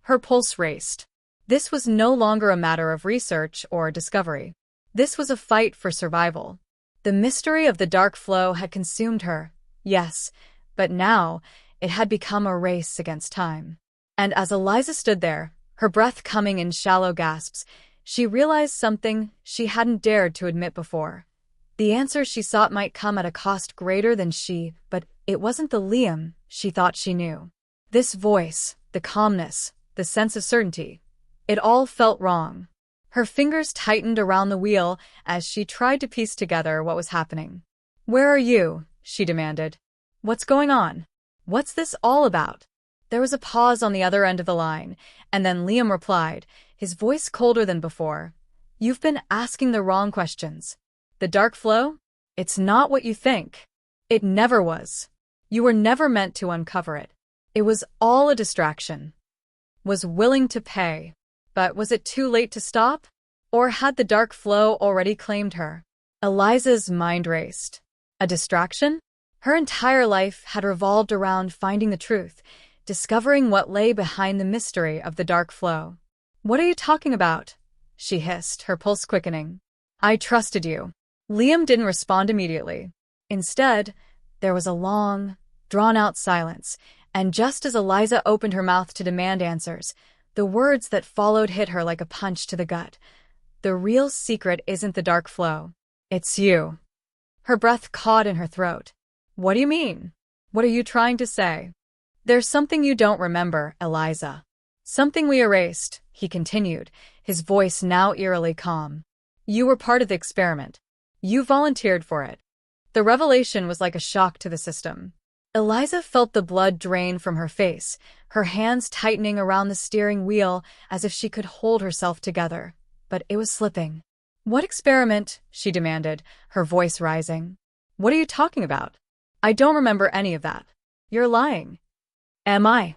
Her pulse raced. This was no longer a matter of research or discovery. This was a fight for survival. The mystery of the dark flow had consumed her, yes, but now it had become a race against time. And as Eliza stood there, her breath coming in shallow gasps, she realized something she hadn't dared to admit before. The answer she sought might come at a cost greater than she, but it wasn't the Liam she thought she knew. This voice, the calmness, the sense of certainty, it all felt wrong. Her fingers tightened around the wheel as she tried to piece together what was happening. "Where are you?" she demanded. "What's going on? What's this all about?" There was a pause on the other end of the line, and then Liam replied, his voice colder than before. "You've been asking the wrong questions. The dark flow? It's not what you think. It never was. You were never meant to uncover it. It was all a distraction." Was willing to pay. But was it too late to stop? Or had the dark flow already claimed her? Eliza's mind raced. A distraction? Her entire life had revolved around finding the truth, discovering what lay behind the mystery of the dark flow. "What are you talking about?" she hissed, her pulse quickening. "I trusted you." Liam didn't respond immediately. Instead, there was a long, drawn-out silence, and just as Eliza opened her mouth to demand answers, the words that followed hit her like a punch to the gut. "The real secret isn't the dark flow. It's you." Her breath caught in her throat. "What do you mean? What are you trying to say?" "There's something you don't remember, Eliza. Something we erased," he continued, his voice now eerily calm. You were part of the experiment. You volunteered for it. The revelation was like a shock to the system. Eliza felt the blood drain from her face, her hands tightening around the steering wheel as if she could hold herself together. But it was slipping. "What experiment?" she demanded, her voice rising. "What are you talking about? I don't remember any of that." "You're lying." "Am I?"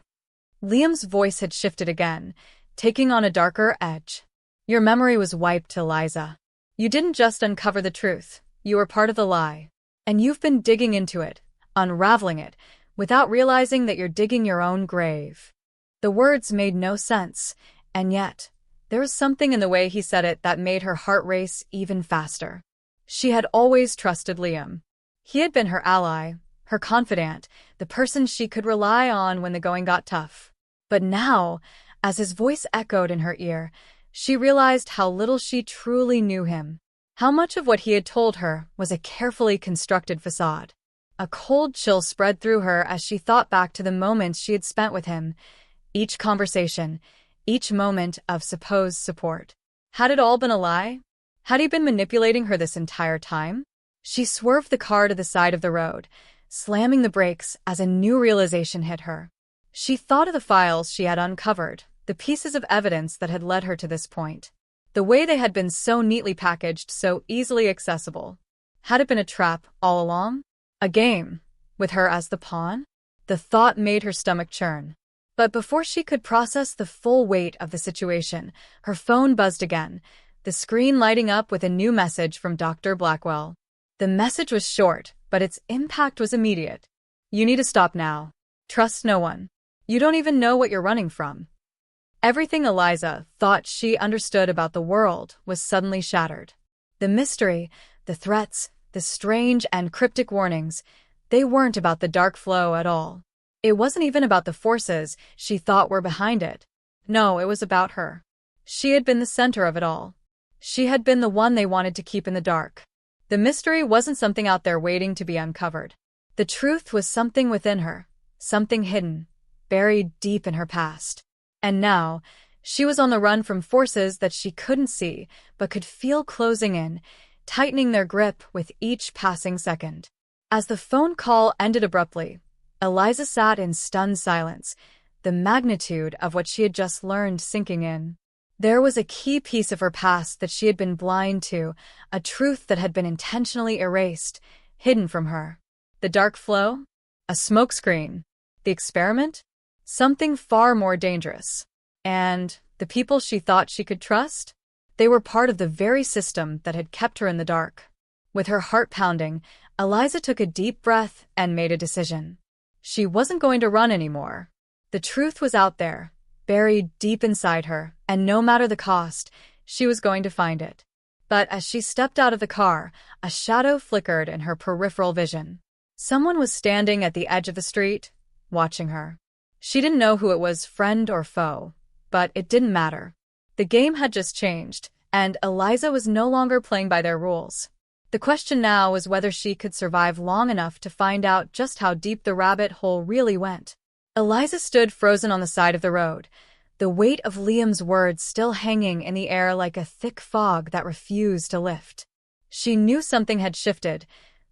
Liam's voice had shifted again, taking on a darker edge. "Your memory was wiped, Eliza. You didn't just uncover the truth. You were part of the lie. And you've been digging into it, unraveling it, without realizing that you're digging your own grave." The words made no sense, and yet, there was something in the way he said it that made her heart race even faster. She had always trusted Liam. He had been her ally, her confidant, the person she could rely on when the going got tough. But now, as his voice echoed in her ear, she realized how little she truly knew him. How much of what he had told her was a carefully constructed facade. A cold chill spread through her as she thought back to the moments she had spent with him, each conversation, each moment of supposed support. Had it all been a lie? Had he been manipulating her this entire time? She swerved the car to the side of the road, slamming the brakes as a new realization hit her. She thought of the files she had uncovered, the pieces of evidence that had led her to this point. The way they had been so neatly packaged, so easily accessible. Had it been a trap all along? A game, with her as the pawn? The thought made her stomach churn. But before she could process the full weight of the situation, her phone buzzed again, the screen lighting up with a new message from Dr. Blackwell. The message was short, but its impact was immediate. "You need to stop now. Trust no one. You don't even know what you're running from." Everything Eliza thought she understood about the world was suddenly shattered. The mystery, the threats, the strange and cryptic warnings, they weren't about the dark flow at all. It wasn't even about the forces she thought were behind it. No, it was about her. She had been the center of it all. She had been the one they wanted to keep in the dark. The mystery wasn't something out there waiting to be uncovered. The truth was something within her, something hidden, buried deep in her past. And now, she was on the run from forces that she couldn't see, but could feel closing in, tightening their grip with each passing second. As the phone call ended abruptly, Eliza sat in stunned silence, the magnitude of what she had just learned sinking in. There was a key piece of her past that she had been blind to, a truth that had been intentionally erased, hidden from her. The dark flow? A smokescreen? The experiment? Something far more dangerous. And the people she thought she could trust? They were part of the very system that had kept her in the dark. With her heart pounding, Eliza took a deep breath and made a decision. She wasn't going to run anymore. The truth was out there, buried deep inside her, and no matter the cost, she was going to find it. But as she stepped out of the car, a shadow flickered in her peripheral vision. Someone was standing at the edge of the street, watching her. She didn't know who it was, friend or foe, but it didn't matter. The game had just changed, and Eliza was no longer playing by their rules. The question now was whether she could survive long enough to find out just how deep the rabbit hole really went. Eliza stood frozen on the side of the road, the weight of Liam's words still hanging in the air like a thick fog that refused to lift. She knew something had shifted.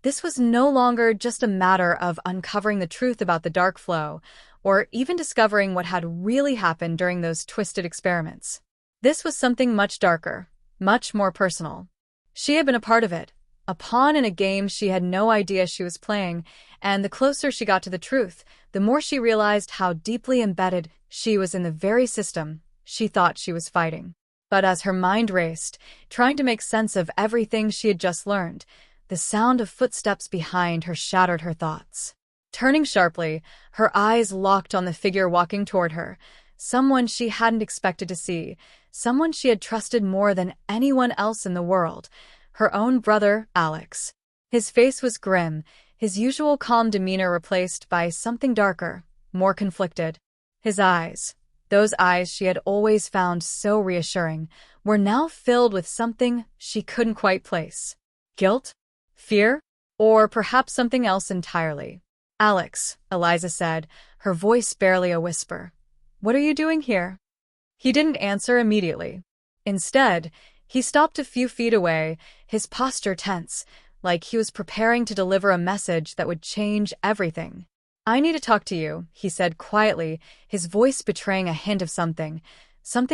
This was no longer just a matter of uncovering the truth about the dark flow, or even discovering what had really happened during those twisted experiments. This was something much darker, much more personal. She had been a part of it, a pawn in a game she had no idea she was playing, and the closer she got to the truth, the more she realized how deeply embedded she was in the very system she thought she was fighting. But as her mind raced, trying to make sense of everything she had just learned, the sound of footsteps behind her shattered her thoughts. Turning sharply, her eyes locked on the figure walking toward her, someone she hadn't expected to see, someone she had trusted more than anyone else in the world, her own brother, Alex. His face was grim, his usual calm demeanor replaced by something darker, more conflicted. His eyes, those eyes she had always found so reassuring, were now filled with something she couldn't quite place. Guilt? Fear? Or perhaps something else entirely. "Alex," Eliza said, her voice barely a whisper. "What are you doing here?" He didn't answer immediately. Instead, He stopped a few feet away, his posture tense, like he was preparing to deliver a message that would change everything. "I need to talk to you," he said quietly, his voice betraying a hint of something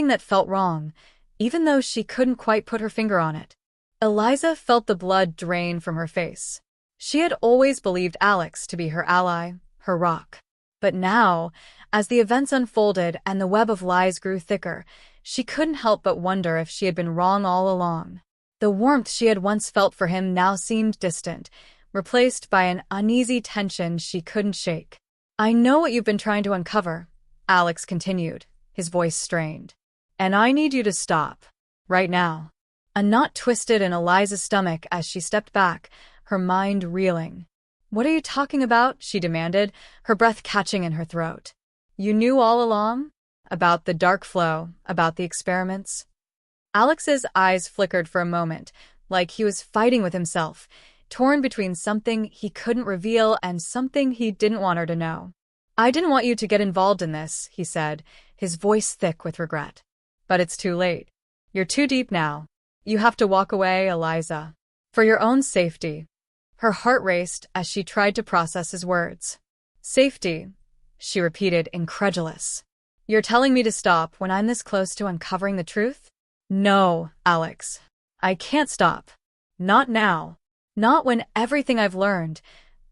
that felt wrong, even though she couldn't quite put her finger on it. Eliza felt the blood drain from her face. She had always believed Alex to be her ally, her rock. But now, as the events unfolded and the web of lies grew thicker, she couldn't help but wonder if she had been wrong all along. The warmth she had once felt for him now seemed distant, replaced by an uneasy tension she couldn't shake. "I know what you've been trying to uncover," Alex continued, his voice strained. "And I need you to stop. Right now." A knot twisted in Eliza's stomach as she stepped back, her mind reeling. "What are you talking about?" she demanded, her breath catching in her throat. "You knew all along? About the dark flow, about the experiments?" Alex's eyes flickered for a moment, like he was fighting with himself, torn between something he couldn't reveal and something he didn't want her to know. "I didn't want you to get involved in this," he said, his voice thick with regret. "But it's too late. You're too deep now. You have to walk away, Eliza. For your own safety." Her heart raced as she tried to process his words. "Safety," she repeated, incredulous. "You're telling me to stop when I'm this close to uncovering the truth?" "No, Alex. I can't stop. Not now. Not when everything I've learned,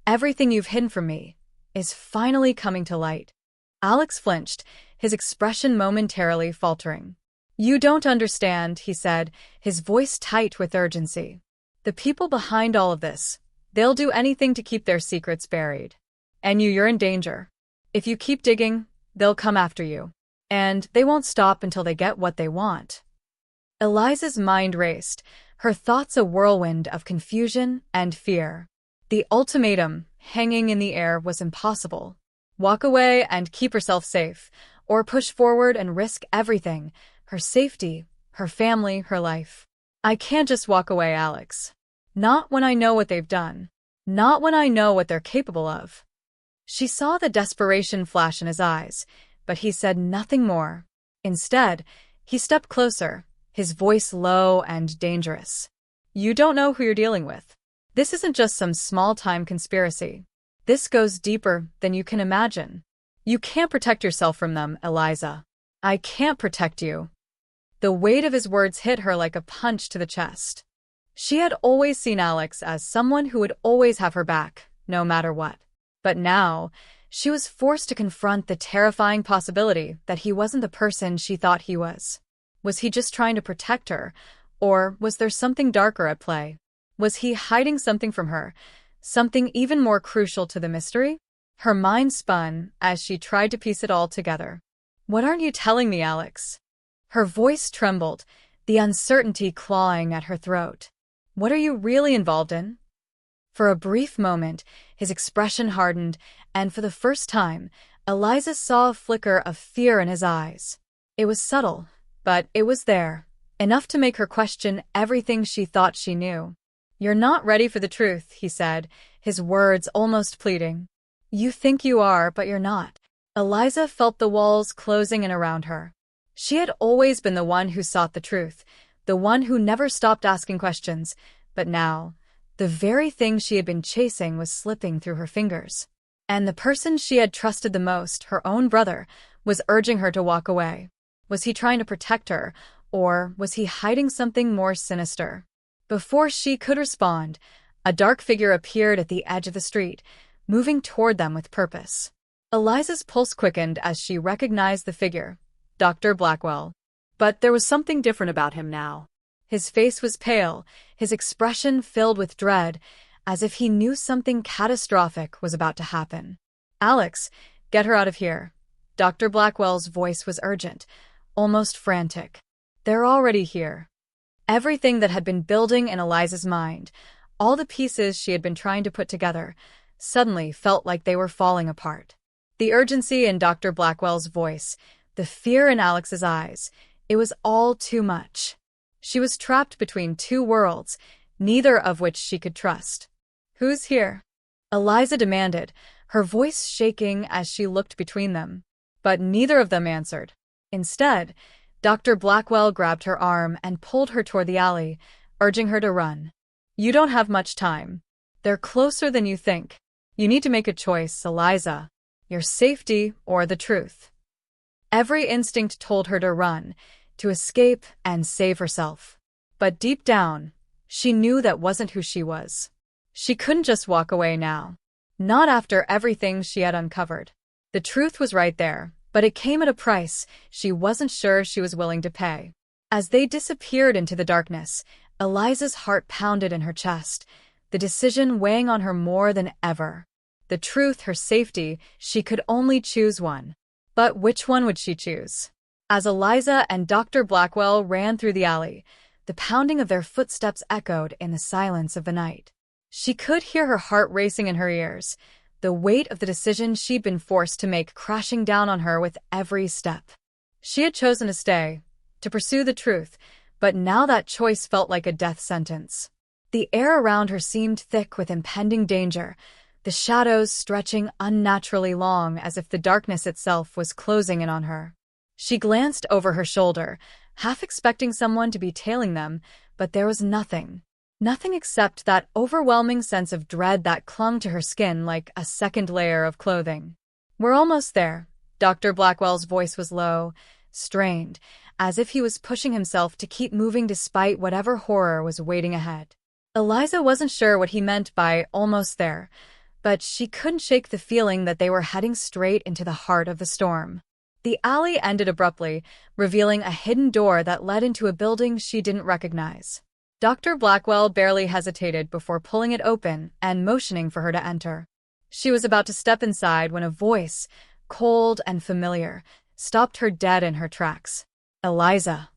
everything you've hidden from me, is finally coming to light." Alex flinched, his expression momentarily faltering. "You don't understand," he said, his voice tight with urgency. "The people behind all of this, they'll do anything to keep their secrets buried. And you're in danger. If you keep digging, they'll come after you. And they won't stop until they get what they want." Eliza's mind raced, her thoughts a whirlwind of confusion and fear. The ultimatum, hanging in the air, was impossible. Walk away and keep herself safe, or push forward and risk everything, her safety, her family, her life. "I can't just walk away, Alex. Not when I know what they've done. Not when I know what they're capable of." She saw the desperation flash in his eyes, but he said nothing more. Instead, he stepped closer, his voice low and dangerous. "You don't know who you're dealing with. This isn't just some small-time conspiracy. This goes deeper than you can imagine. You can't protect yourself from them, Eliza. I can't protect you." The weight of his words hit her like a punch to the chest. She had always seen Alex as someone who would always have her back, no matter what. But now, she was forced to confront the terrifying possibility that he wasn't the person she thought he was. Was he just trying to protect her, or was there something darker at play? Was he hiding something from her, something even more crucial to the mystery? Her mind spun as she tried to piece it all together. "What aren't you telling me, Alex?" Her voice trembled, the uncertainty clawing at her throat. "What are you really involved in?" For a brief moment, his expression hardened, and for the first time, Eliza saw a flicker of fear in his eyes. It was subtle, but it was there, enough to make her question everything she thought she knew. "You're not ready for the truth," he said, his words almost pleading. "You think you are, but you're not." Eliza felt the walls closing in around her. She had always been the one who sought the truth, the one who never stopped asking questions, but now, the very thing she had been chasing was slipping through her fingers. And the person she had trusted the most, her own brother, was urging her to walk away. Was he trying to protect her, or was he hiding something more sinister? Before she could respond, a dark figure appeared at the edge of the street, moving toward them with purpose. Eliza's pulse quickened as she recognized the figure, Dr. Blackwell. But there was something different about him now. His face was pale, his expression filled with dread, as if he knew something catastrophic was about to happen. "Alex, get her out of here." Dr. Blackwell's voice was urgent, almost frantic. "They're already here." Everything that had been building in Eliza's mind, all the pieces she had been trying to put together, suddenly felt like they were falling apart. The urgency in Dr. Blackwell's voice, the fear in Alex's eyes, it was all too much. She was trapped between two worlds, neither of which she could trust. "Who's here?" Eliza demanded, her voice shaking as she looked between them. But neither of them answered. Instead, Dr. Blackwell grabbed her arm and pulled her toward the alley, urging her to run. You don't have much time. They're closer than you think. You need to make a choice, Eliza. Your safety or the truth. Every instinct told her to run, to escape and save herself. But deep down, she knew that wasn't who she was. She couldn't just walk away now. Not after everything she had uncovered. The truth was right there, but it came at a price she wasn't sure she was willing to pay. As they disappeared into the darkness, Eliza's heart pounded in her chest, the decision weighing on her more than ever. The truth, her safety, she could only choose one. But which one would she choose? As Eliza and Dr. Blackwell ran through the alley, the pounding of their footsteps echoed in the silence of the night. She could hear her heart racing in her ears, the weight of the decision she'd been forced to make crashing down on her with every step. She had chosen to stay, to pursue the truth, but now that choice felt like a death sentence. The air around her seemed thick with impending danger, the shadows stretching unnaturally long as if the darkness itself was closing in on her. She glanced over her shoulder, half expecting someone to be tailing them, but there was nothing. Nothing except that overwhelming sense of dread that clung to her skin like a second layer of clothing. We're almost there. Dr. Blackwell's voice was low, strained, as if he was pushing himself to keep moving despite whatever horror was waiting ahead. Eliza wasn't sure what he meant by almost there, but she couldn't shake the feeling that they were heading straight into the heart of the storm. The alley ended abruptly, revealing a hidden door that led into a building she didn't recognize. Dr. Blackwell barely hesitated before pulling it open and motioning for her to enter. She was about to step inside when a voice, cold and familiar, stopped her dead in her tracks. Eliza.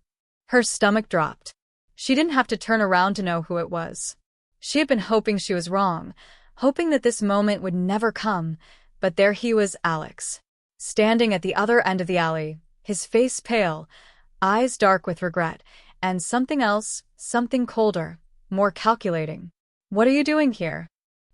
Her stomach dropped. She didn't have to turn around to know who it was. She had been hoping she was wrong, hoping that this moment would never come, but there he was, Alex. Standing at the other end of the alley, his face pale, eyes dark with regret, and something else, something colder, more calculating. What are you doing here?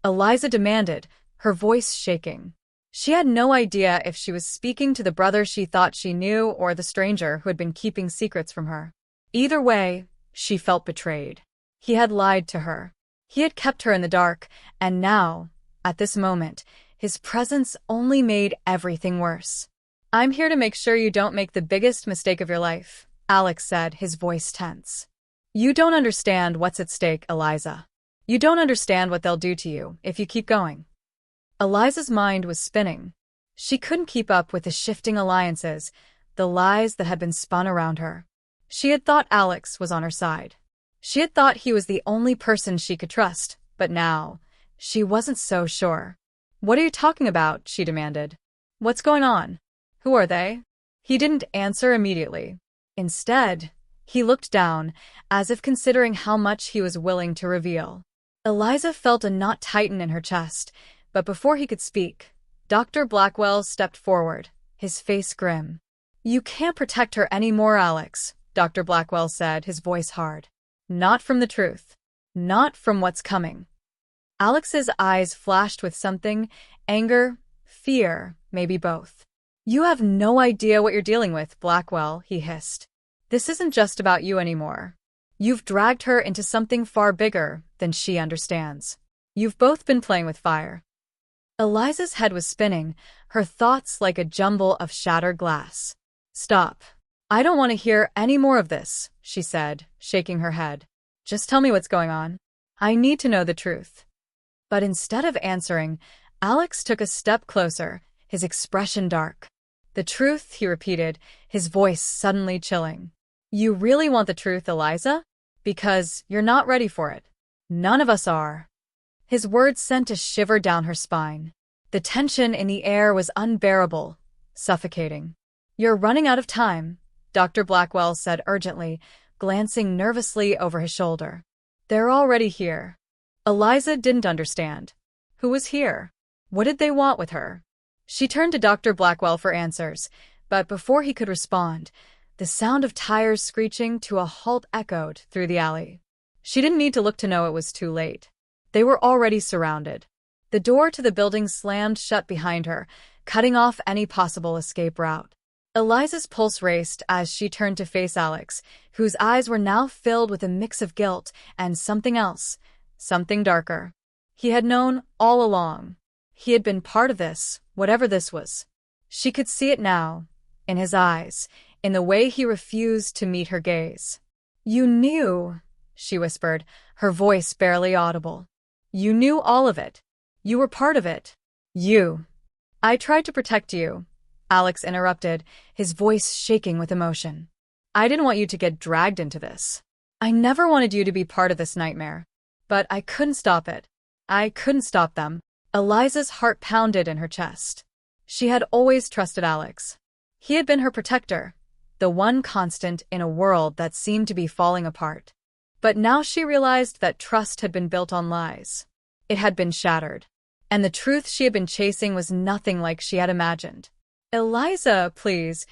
Eliza demanded, her voice shaking. She had no idea if she was speaking to the brother she thought she knew or the stranger who had been keeping secrets from her. Either way, she felt betrayed. He had lied to her. He had kept her in the dark, and now, at this moment, his presence only made everything worse. I'm here to make sure you don't make the biggest mistake of your life, Alex said, his voice tense. You don't understand what's at stake, Eliza. You don't understand what they'll do to you if you keep going. Eliza's mind was spinning. She couldn't keep up with the shifting alliances, the lies that had been spun around her. She had thought Alex was on her side. She had thought he was the only person she could trust, but now, she wasn't so sure. What are you talking about? She demanded. What's going on? Who are they? He didn't answer immediately. Instead, he looked down, as if considering how much he was willing to reveal. Eliza felt a knot tighten in her chest, but before he could speak, Dr. Blackwell stepped forward, his face grim. You can't protect her anymore, Alex, Dr. Blackwell said, his voice hard. Not from the truth. Not from what's coming. Alex's eyes flashed with something, anger, fear, maybe both. You have no idea what you're dealing with, Blackwell, he hissed. This isn't just about you anymore. You've dragged her into something far bigger than she understands. You've both been playing with fire. Eliza's head was spinning, her thoughts like a jumble of shattered glass. Stop. I don't want to hear any more of this, she said, shaking her head. Just tell me what's going on. I need to know the truth. But instead of answering, Alex took a step closer, his expression dark. The truth, he repeated, his voice suddenly chilling. You really want the truth, Eliza? Because you're not ready for it. None of us are. His words sent a shiver down her spine. The tension in the air was unbearable, suffocating. You're running out of time, Dr. Blackwell said urgently, glancing nervously over his shoulder. They're already here. Eliza didn't understand. Who was here? What did they want with her? She turned to Dr. Blackwell for answers, but before he could respond, the sound of tires screeching to a halt echoed through the alley. She didn't need to look to know it was too late. They were already surrounded. The door to the building slammed shut behind her, cutting off any possible escape route. Eliza's pulse raced as she turned to face Alex, whose eyes were now filled with a mix of guilt and something else, something darker. He had known all along. He had been part of this, whatever this was. She could see it now, in his eyes, in the way he refused to meet her gaze. "You knew," she whispered, her voice barely audible. "You knew all of it. You were part of it. You." "I tried to protect you," Alex interrupted, his voice shaking with emotion. "I didn't want you to get dragged into this. I never wanted you to be part of this nightmare. But I couldn't stop it. I couldn't stop them." Eliza's heart pounded in her chest. She had always trusted Alex. He had been her protector, the one constant in a world that seemed to be falling apart. But now she realized that trust had been built on lies. It had been shattered. And the truth she had been chasing was nothing like she had imagined. "Eliza, please,"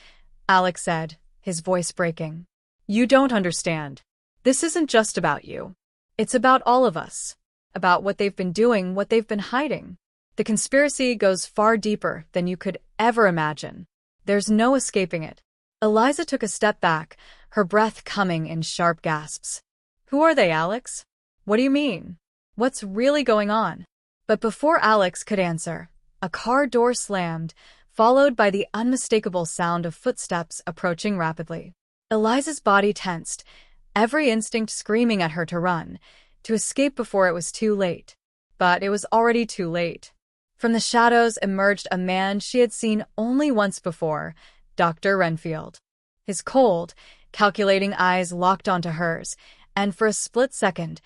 Alex said, his voice breaking. "You don't understand. This isn't just about you. It's about all of us. About what they've been doing, what they've been hiding. The conspiracy goes far deeper than you could ever imagine. There's no escaping it." Eliza took a step back, her breath coming in sharp gasps. "Who are they, Alex? What do you mean? What's really going on?" But before Alex could answer, a car door slammed, followed by the unmistakable sound of footsteps approaching rapidly. Eliza's body tensed, every instinct screaming at her to run, to escape before it was too late. But it was already too late. From the shadows emerged a man she had seen only once before, Dr. Renfield. His cold, calculating eyes locked onto hers, and for a split second,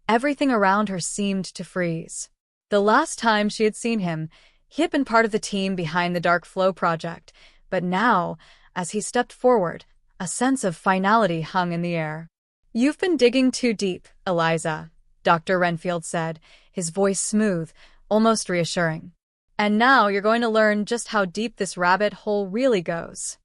everything around her seemed to freeze. The last time she had seen him, he had been part of the team behind the Dark Flow project, but now, as he stepped forward, a sense of finality hung in the air. "You've been digging too deep, Eliza," Dr. Renfield said, his voice smooth, almost reassuring. "And now you're going to learn just how deep this rabbit hole really goes."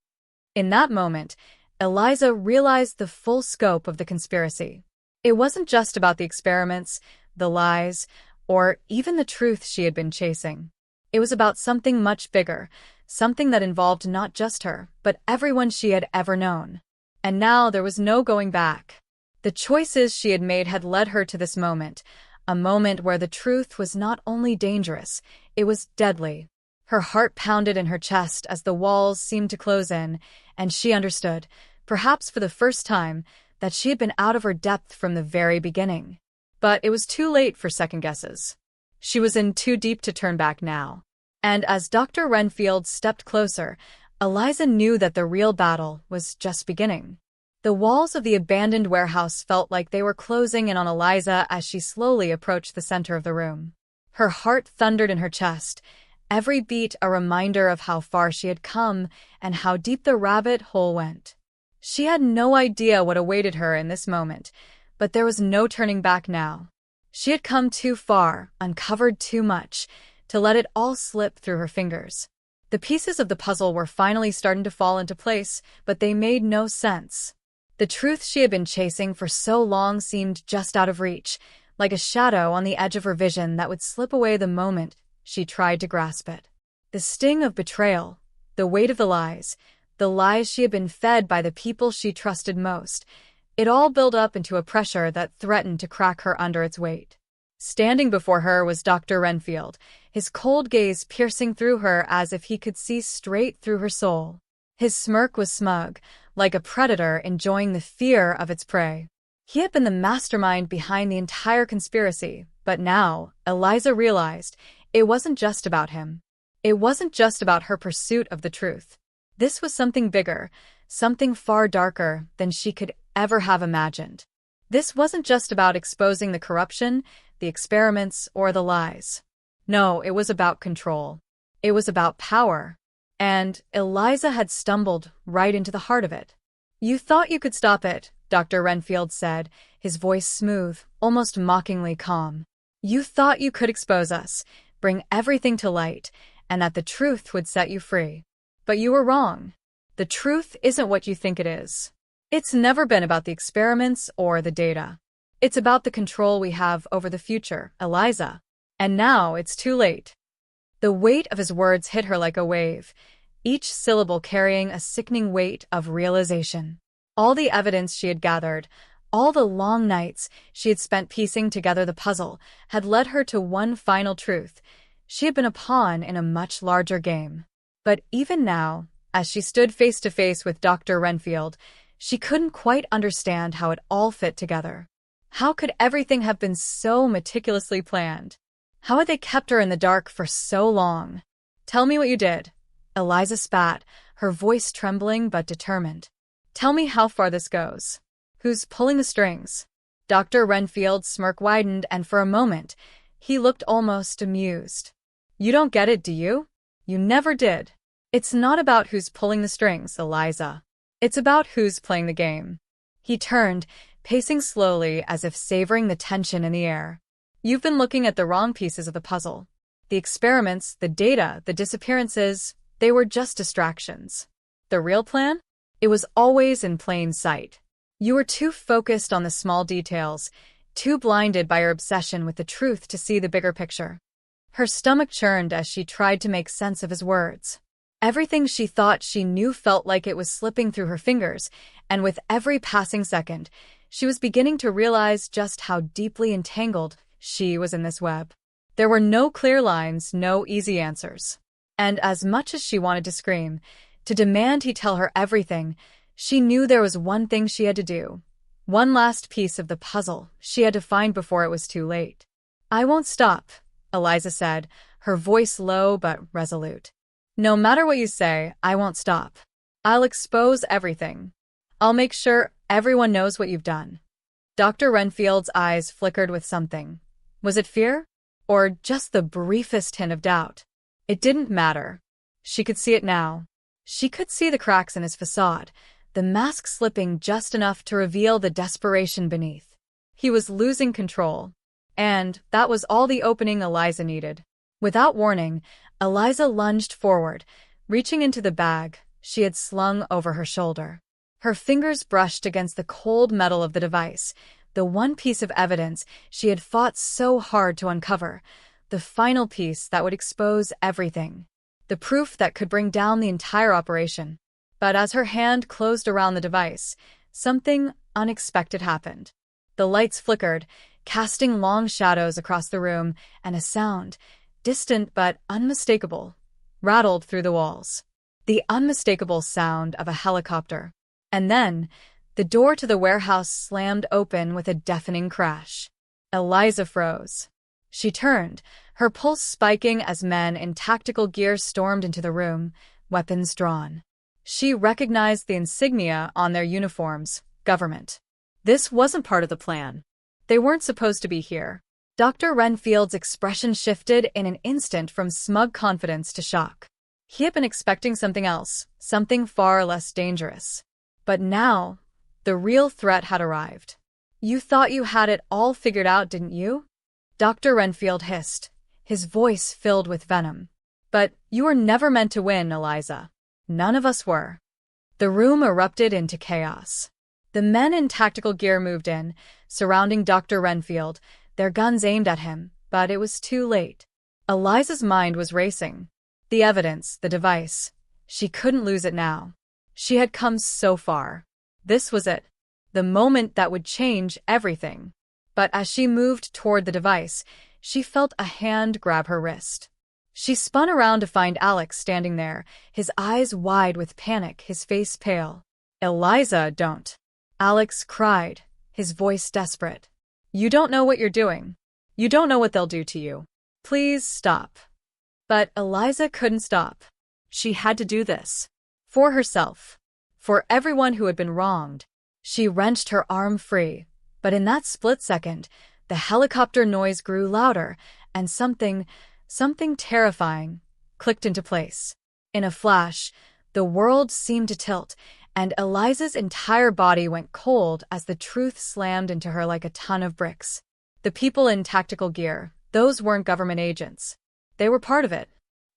In that moment, Eliza realized the full scope of the conspiracy. It wasn't just about the experiments, the lies, or even the truth she had been chasing. It was about something much bigger, something that involved not just her, but everyone she had ever known. And now there was no going back. The choices she had made had led her to this moment, a moment where the truth was not only dangerous, it was deadly. Her heart pounded in her chest as the walls seemed to close in, and she understood, perhaps for the first time, that she had been out of her depth from the very beginning. But it was too late for second guesses. She was in too deep to turn back now. And as Dr. Renfield stepped closer, Eliza knew that the real battle was just beginning. The walls of the abandoned warehouse felt like they were closing in on Eliza as she slowly approached the center of the room. Her heart thundered in her chest, every beat a reminder of how far she had come and how deep the rabbit hole went. She had no idea what awaited her in this moment, but there was no turning back now. She had come too far, uncovered too much, to let it all slip through her fingers. The pieces of the puzzle were finally starting to fall into place, but they made no sense. The truth she had been chasing for so long seemed just out of reach, like a shadow on the edge of her vision that would slip away the moment she tried to grasp it. The sting of betrayal, the weight of the lies she had been fed by the people she trusted most, it all built up into a pressure that threatened to crack her under its weight. Standing before her was Dr. Renfield, his cold gaze piercing through her as if he could see straight through her soul. His smirk was smug, like a predator enjoying the fear of its prey. He had been the mastermind behind the entire conspiracy, but now, Eliza realized, it wasn't just about him. It wasn't just about her pursuit of the truth. This was something bigger, something far darker than she could ever have imagined. This wasn't just about exposing the corruption, the experiments, or the lies. No, it was about control. It was about power. And Eliza had stumbled right into the heart of it. "You thought you could stop it," Dr. Renfield said, his voice smooth, almost mockingly calm. "You thought you could expose us, bring everything to light, and that the truth would set you free. But you were wrong. The truth isn't what you think it is. It's never been about the experiments or the data. It's about the control we have over the future, Eliza. And now it's too late." The weight of his words hit her like a wave. each syllable carrying a sickening weight of realization. All the evidence she had gathered, all the long nights she had spent piecing together the puzzle, had led her to one final truth. She had been a pawn in a much larger game. But even now, as she stood face to face with Dr. Renfield, she couldn't quite understand how it all fit together. How could everything have been so meticulously planned? How had they kept her in the dark for so long? "Tell me what you did." Eliza spat, her voice trembling but determined. "Tell me how far this goes. Who's pulling the strings?" Dr. Renfield's smirk widened, and for a moment, he looked almost amused. "You don't get it, do you? You never did. It's not about who's pulling the strings, Eliza. It's about who's playing the game." He turned, pacing slowly as if savoring the tension in the air. "You've been looking at the wrong pieces of the puzzle. The experiments, the data, the disappearances, they were just distractions. The real plan? It was always in plain sight. You were too focused on the small details, too blinded by your obsession with the truth to see the bigger picture." Her stomach churned as she tried to make sense of his words. Everything she thought she knew felt like it was slipping through her fingers, and with every passing second, she was beginning to realize just how deeply entangled she was in this web. There were no clear lines, no easy answers. And as much as she wanted to scream, to demand he tell her everything, she knew there was one thing she had to do. One last piece of the puzzle she had to find before it was too late. "I won't stop," Eliza said, her voice low but resolute. "No matter what you say, I won't stop. I'll expose everything. I'll make sure everyone knows what you've done." Dr. Renfield's eyes flickered with something. Was it fear? Or just the briefest hint of doubt? It didn't matter. She could see it now. She could see the cracks in his facade, the mask slipping just enough to reveal the desperation beneath. He was losing control. And that was all the opening Eliza needed. Without warning, Eliza lunged forward, reaching into the bag she had slung over her shoulder. Her fingers brushed against the cold metal of the device, the one piece of evidence she had fought so hard to uncover, the final piece that would expose everything, the proof that could bring down the entire operation. But as her hand closed around the device, something unexpected happened. The lights flickered, casting long shadows across the room, and a sound, distant but unmistakable, rattled through the walls. The unmistakable sound of a helicopter. And then, the door to the warehouse slammed open with a deafening crash. Eliza froze. She turned, her pulse spiking as men in tactical gear stormed into the room, weapons drawn. She recognized the insignia on their uniforms, government. This wasn't part of the plan. They weren't supposed to be here. Dr. Renfield's expression shifted in an instant from smug confidence to shock. He had been expecting something else, something far less dangerous. But now, the real threat had arrived. "You thought you had it all figured out, didn't you?" Dr. Renfield hissed, his voice filled with venom. "But you were never meant to win, Eliza. None of us were." The room erupted into chaos. The men in tactical gear moved in, surrounding Dr. Renfield, their guns aimed at him, but it was too late. Eliza's mind was racing. The evidence, the device. She couldn't lose it now. She had come so far. This was it. The moment that would change everything. But as she moved toward the device, she felt a hand grab her wrist. She spun around to find Alex standing there, his eyes wide with panic, his face pale. "Eliza, don't!" Alex cried, his voice desperate. "You don't know what you're doing. You don't know what they'll do to you. Please stop." But Eliza couldn't stop. She had to do this. For herself. For everyone who had been wronged. She wrenched her arm free, but in that split second, the helicopter noise grew louder, and something terrifying, clicked into place. In a flash, the world seemed to tilt, and Eliza's entire body went cold as the truth slammed into her like a ton of bricks. The people in tactical gear, those weren't government agents. They were part of it,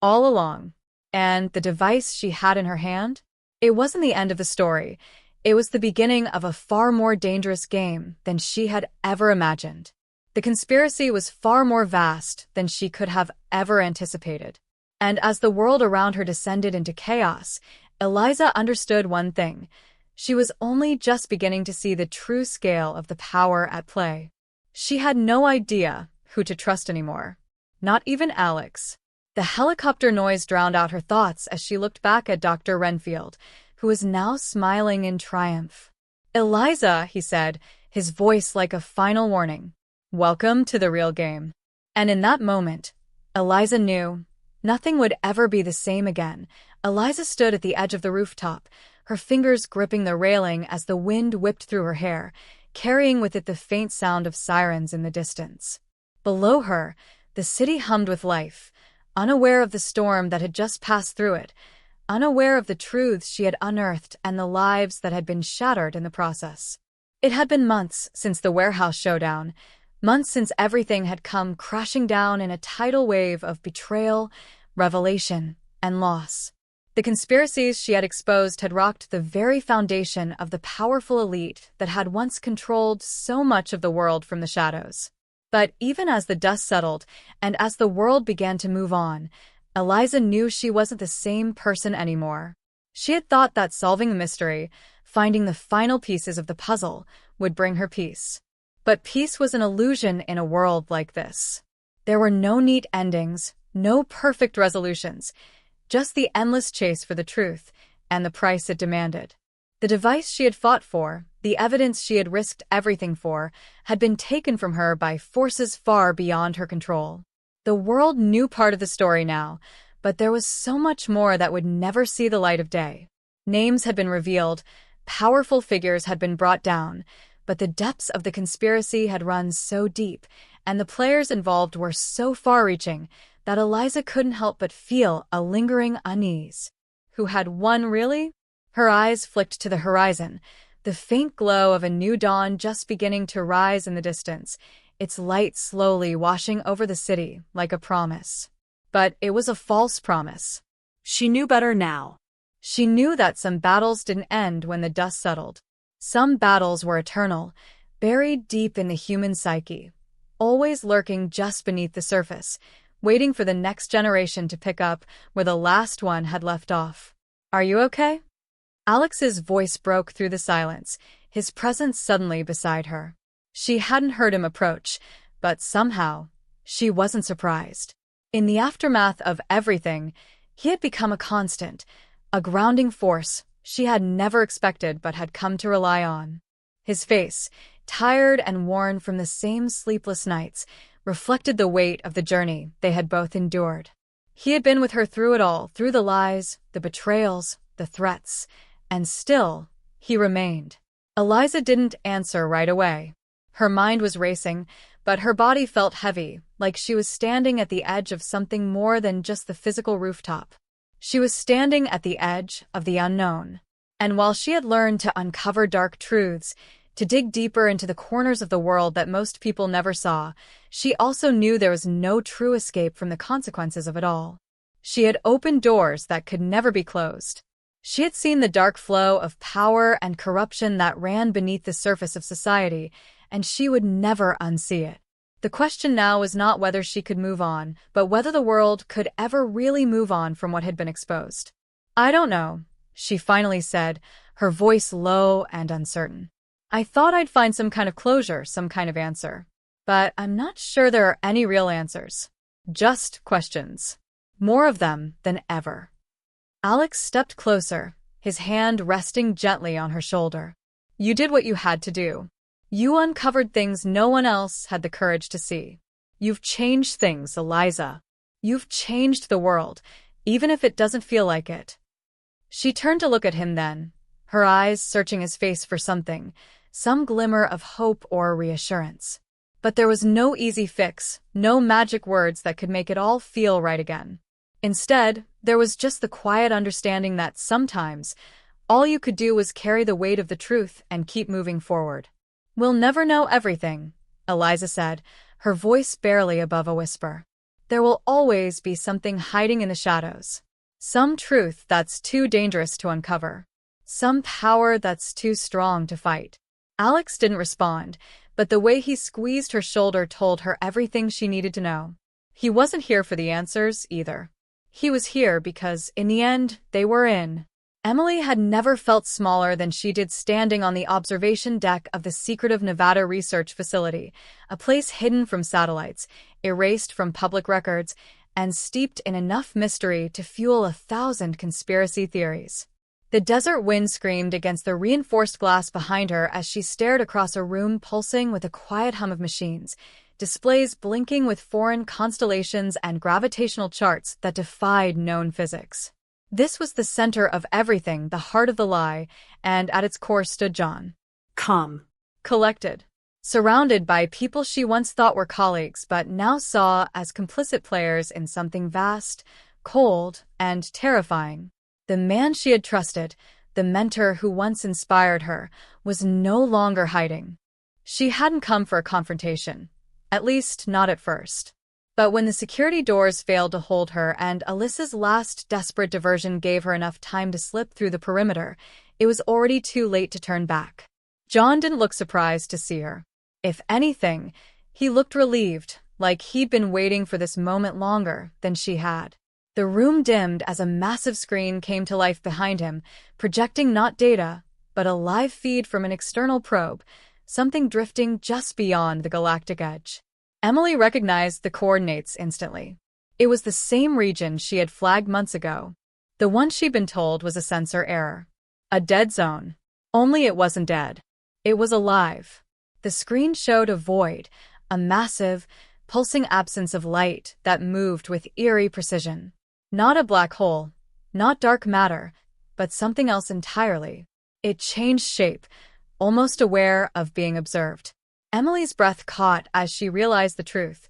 all along. And the device she had in her hand? It wasn't the end of the story. It was the beginning of a far more dangerous game than she had ever imagined. The conspiracy was far more vast than she could have ever anticipated. And as the world around her descended into chaos, Eliza understood one thing. She was only just beginning to see the true scale of the power at play. She had no idea who to trust anymore. Not even Alex. The helicopter noise drowned out her thoughts as she looked back at Dr. Renfield, who was now smiling in triumph. "Eliza," he said, his voice like a final warning. "Welcome to the real game." And in that moment, Eliza knew nothing would ever be the same again. Eliza stood at the edge of the rooftop, her fingers gripping the railing as the wind whipped through her hair, carrying with it the faint sound of sirens in the distance. Below her, the city hummed with life, unaware of the storm that had just passed through it, unaware of the truths she had unearthed and the lives that had been shattered in the process. It had been months since the warehouse showdown, months since everything had come crashing down in a tidal wave of betrayal, revelation, and loss. The conspiracies she had exposed had rocked the very foundation of the powerful elite that had once controlled so much of the world from the shadows. But even as the dust settled, and as the world began to move on, Eliza knew she wasn't the same person anymore. She had thought that solving the mystery, finding the final pieces of the puzzle, would bring her peace. But peace was an illusion in a world like this. There were no neat endings, no perfect resolutions, just the endless chase for the truth, and the price it demanded. The device she had fought for, the evidence she had risked everything for, had been taken from her by forces far beyond her control. The world knew part of the story now, but there was so much more that would never see the light of day. Names had been revealed, powerful figures had been brought down, but the depths of the conspiracy had run so deep, and the players involved were so far-reaching, that Eliza couldn't help but feel a lingering unease. Who had won, really? Her eyes flicked to the horizon, the faint glow of a new dawn just beginning to rise in the distance, its light slowly washing over the city like a promise. But it was a false promise. She knew better now. She knew that some battles didn't end when the dust settled. Some battles were eternal, buried deep in the human psyche, always lurking just beneath the surface, waiting for the next generation to pick up where the last one had left off. "Are you okay?" Alex's voice broke through the silence, his presence suddenly beside her. She hadn't heard him approach, but somehow, she wasn't surprised. In the aftermath of everything, he had become a constant, a grounding force she had never expected but had come to rely on. His face, tired and worn from the same sleepless nights, reflected the weight of the journey they had both endured. He had been with her through it all, through the lies, the betrayals, the threats, and still, he remained. Eliza didn't answer right away. Her mind was racing, but her body felt heavy, like she was standing at the edge of something more than just the physical rooftop. She was standing at the edge of the unknown. And while she had learned to uncover dark truths, to dig deeper into the corners of the world that most people never saw, she also knew there was no true escape from the consequences of it all. She had opened doors that could never be closed. She had seen the dark flow of power and corruption that ran beneath the surface of society, and she would never unsee it. The question now was not whether she could move on, but whether the world could ever really move on from what had been exposed. "I don't know," she finally said, her voice low and uncertain. "I thought I'd find some kind of closure, some kind of answer. But I'm not sure there are any real answers. Just questions. More of them than ever." Alex stepped closer, his hand resting gently on her shoulder. "You did what you had to do. You uncovered things no one else had the courage to see. You've changed things, Eliza. You've changed the world, even if it doesn't feel like it." She turned to look at him then, her eyes searching his face for something, some glimmer of hope or reassurance. But there was no easy fix, no magic words that could make it all feel right again. Instead, there was just the quiet understanding that sometimes, all you could do was carry the weight of the truth and keep moving forward. "We'll never know everything," Eliza said, her voice barely above a whisper. "There will always be something hiding in the shadows. Some truth that's too dangerous to uncover. Some power that's too strong to fight." Alex didn't respond, but the way he squeezed her shoulder told her everything she needed to know. He wasn't here for the answers, either. He was here because, in the end, they were in. Emily had never felt smaller than she did standing on the observation deck of the secretive Nevada Research Facility, a place hidden from satellites, erased from public records, and steeped in enough mystery to fuel 1,000 conspiracy theories. The desert wind screamed against the reinforced glass behind her as she stared across a room pulsing with a quiet hum of machines, displays blinking with foreign constellations and gravitational charts that defied known physics. This was the center of everything, the heart of the lie, and at its core stood John. Calm. Collected. Surrounded by people she once thought were colleagues but now saw as complicit players in something vast, cold, and terrifying. The man she had trusted, the mentor who once inspired her, was no longer hiding. She hadn't come for a confrontation, at least not at first. But when the security doors failed to hold her and Alyssa's last desperate diversion gave her enough time to slip through the perimeter, it was already too late to turn back. John didn't look surprised to see her. If anything, he looked relieved, like he'd been waiting for this moment longer than she had. The room dimmed as a massive screen came to life behind him, projecting not data, but a live feed from an external probe, something drifting just beyond the galactic edge. Emily recognized the coordinates instantly. It was the same region she had flagged months ago. The one she'd been told was a sensor error. A dead zone. Only it wasn't dead. It was alive. The screen showed a void, a massive, pulsing absence of light that moved with eerie precision. Not a black hole, not dark matter, but something else entirely. It changed shape, almost aware of being observed. Emily's breath caught as she realized the truth.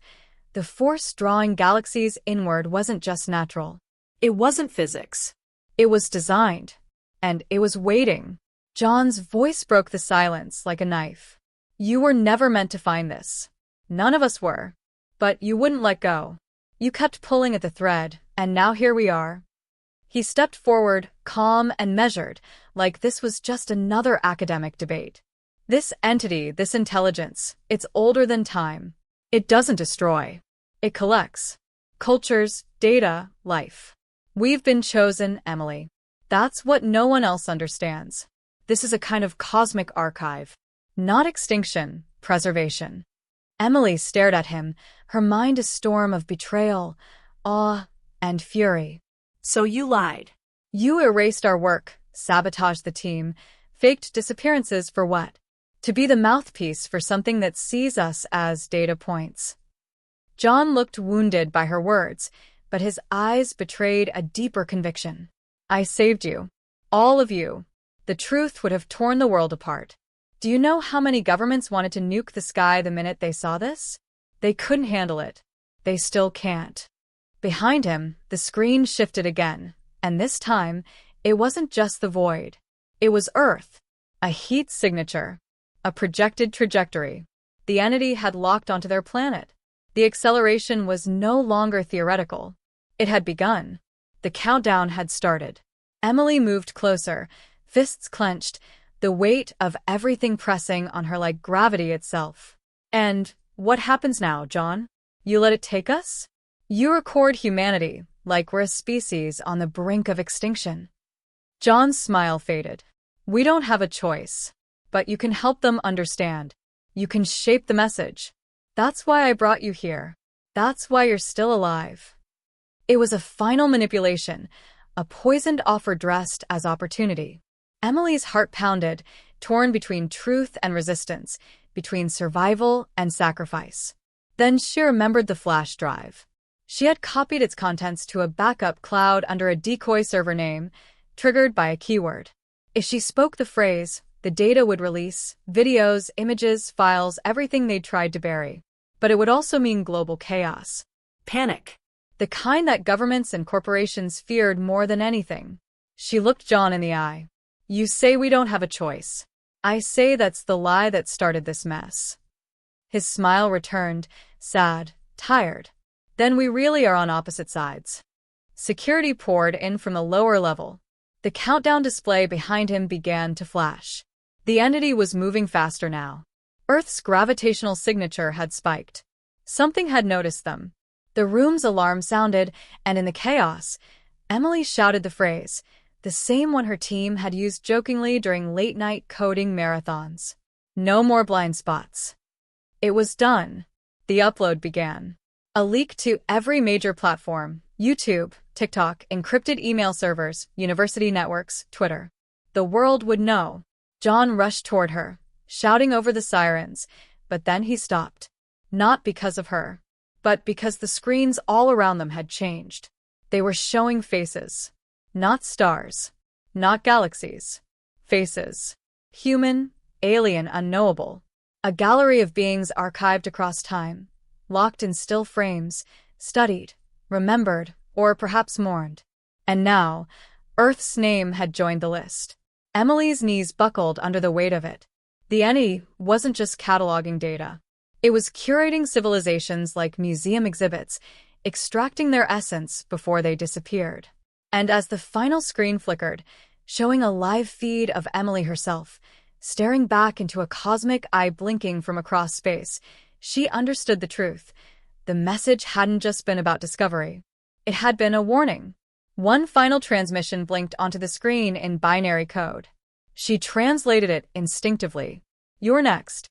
The force drawing galaxies inward wasn't just natural. It wasn't physics. It was designed. And it was waiting. John's voice broke the silence like a knife. You were never meant to find this. None of us were. But you wouldn't let go. You kept pulling at the thread, and now here we are. He stepped forward, calm and measured, like this was just another academic debate. This entity, this intelligence, it's older than time. It doesn't destroy. It collects. Cultures, data, life. We've been chosen, Emily. That's what no one else understands. This is a kind of cosmic archive. Not extinction, preservation. Emily stared at him, her mind a storm of betrayal, awe, and fury. So you lied. You erased our work, sabotaged the team, faked disappearances for what? To be the mouthpiece for something that sees us as data points. John looked wounded by her words, but his eyes betrayed a deeper conviction. I saved you. All of you. The truth would have torn the world apart. Do you know how many governments wanted to nuke the sky the minute they saw this? They couldn't handle it. They still can't. Behind him, the screen shifted again, and this time, it wasn't just the void. It was Earth. A heat signature. A projected trajectory. The entity had locked onto their planet. The acceleration was no longer theoretical. It had begun. The countdown had started. Emily moved closer, fists clenched, the weight of everything pressing on her like gravity itself. And what happens now, John? You let it take us? You record humanity like we're a species on the brink of extinction. John's smile faded. We don't have a choice. But you can help them understand. You can shape the message. That's why I brought you here. That's why you're still alive. It was a final manipulation, a poisoned offer dressed as opportunity. Emily's heart pounded, torn between truth and resistance, between survival and sacrifice. Then she remembered the flash drive. She had copied its contents to a backup cloud under a decoy server name, triggered by a keyword. If she spoke the phrase, the data would release videos, images, files, everything they'd tried to bury. But it would also mean global chaos. Panic. The kind that governments and corporations feared more than anything. She looked John in the eye. You say we don't have a choice. I say that's the lie that started this mess. His smile returned, sad, tired. Then we really are on opposite sides. Security poured in from the lower level. The countdown display behind him began to flash. The entity was moving faster now. Earth's gravitational signature had spiked. Something had noticed them. The room's alarm sounded, and in the chaos, Emily shouted the phrase, the same one her team had used jokingly during late-night coding marathons. No more blind spots. It was done. The upload began. A leak to every major platform: YouTube, TikTok, encrypted email servers, university networks, Twitter. The world would know. John rushed toward her, shouting over the sirens, but then he stopped. Not because of her, but because the screens all around them had changed. They were showing faces. Not stars. Not galaxies. Faces. Human, alien, unknowable. A gallery of beings archived across time, locked in still frames, studied, remembered, or perhaps mourned. And now, Earth's name had joined the list. Emily's knees buckled under the weight of it. The NE wasn't just cataloging data. It was curating civilizations like museum exhibits, extracting their essence before they disappeared. And as the final screen flickered, showing a live feed of Emily herself, staring back into a cosmic eye blinking from across space, she understood the truth. The message hadn't just been about discovery. It had been a warning. One final transmission blinked onto the screen in binary code. She translated it instinctively. "You're next."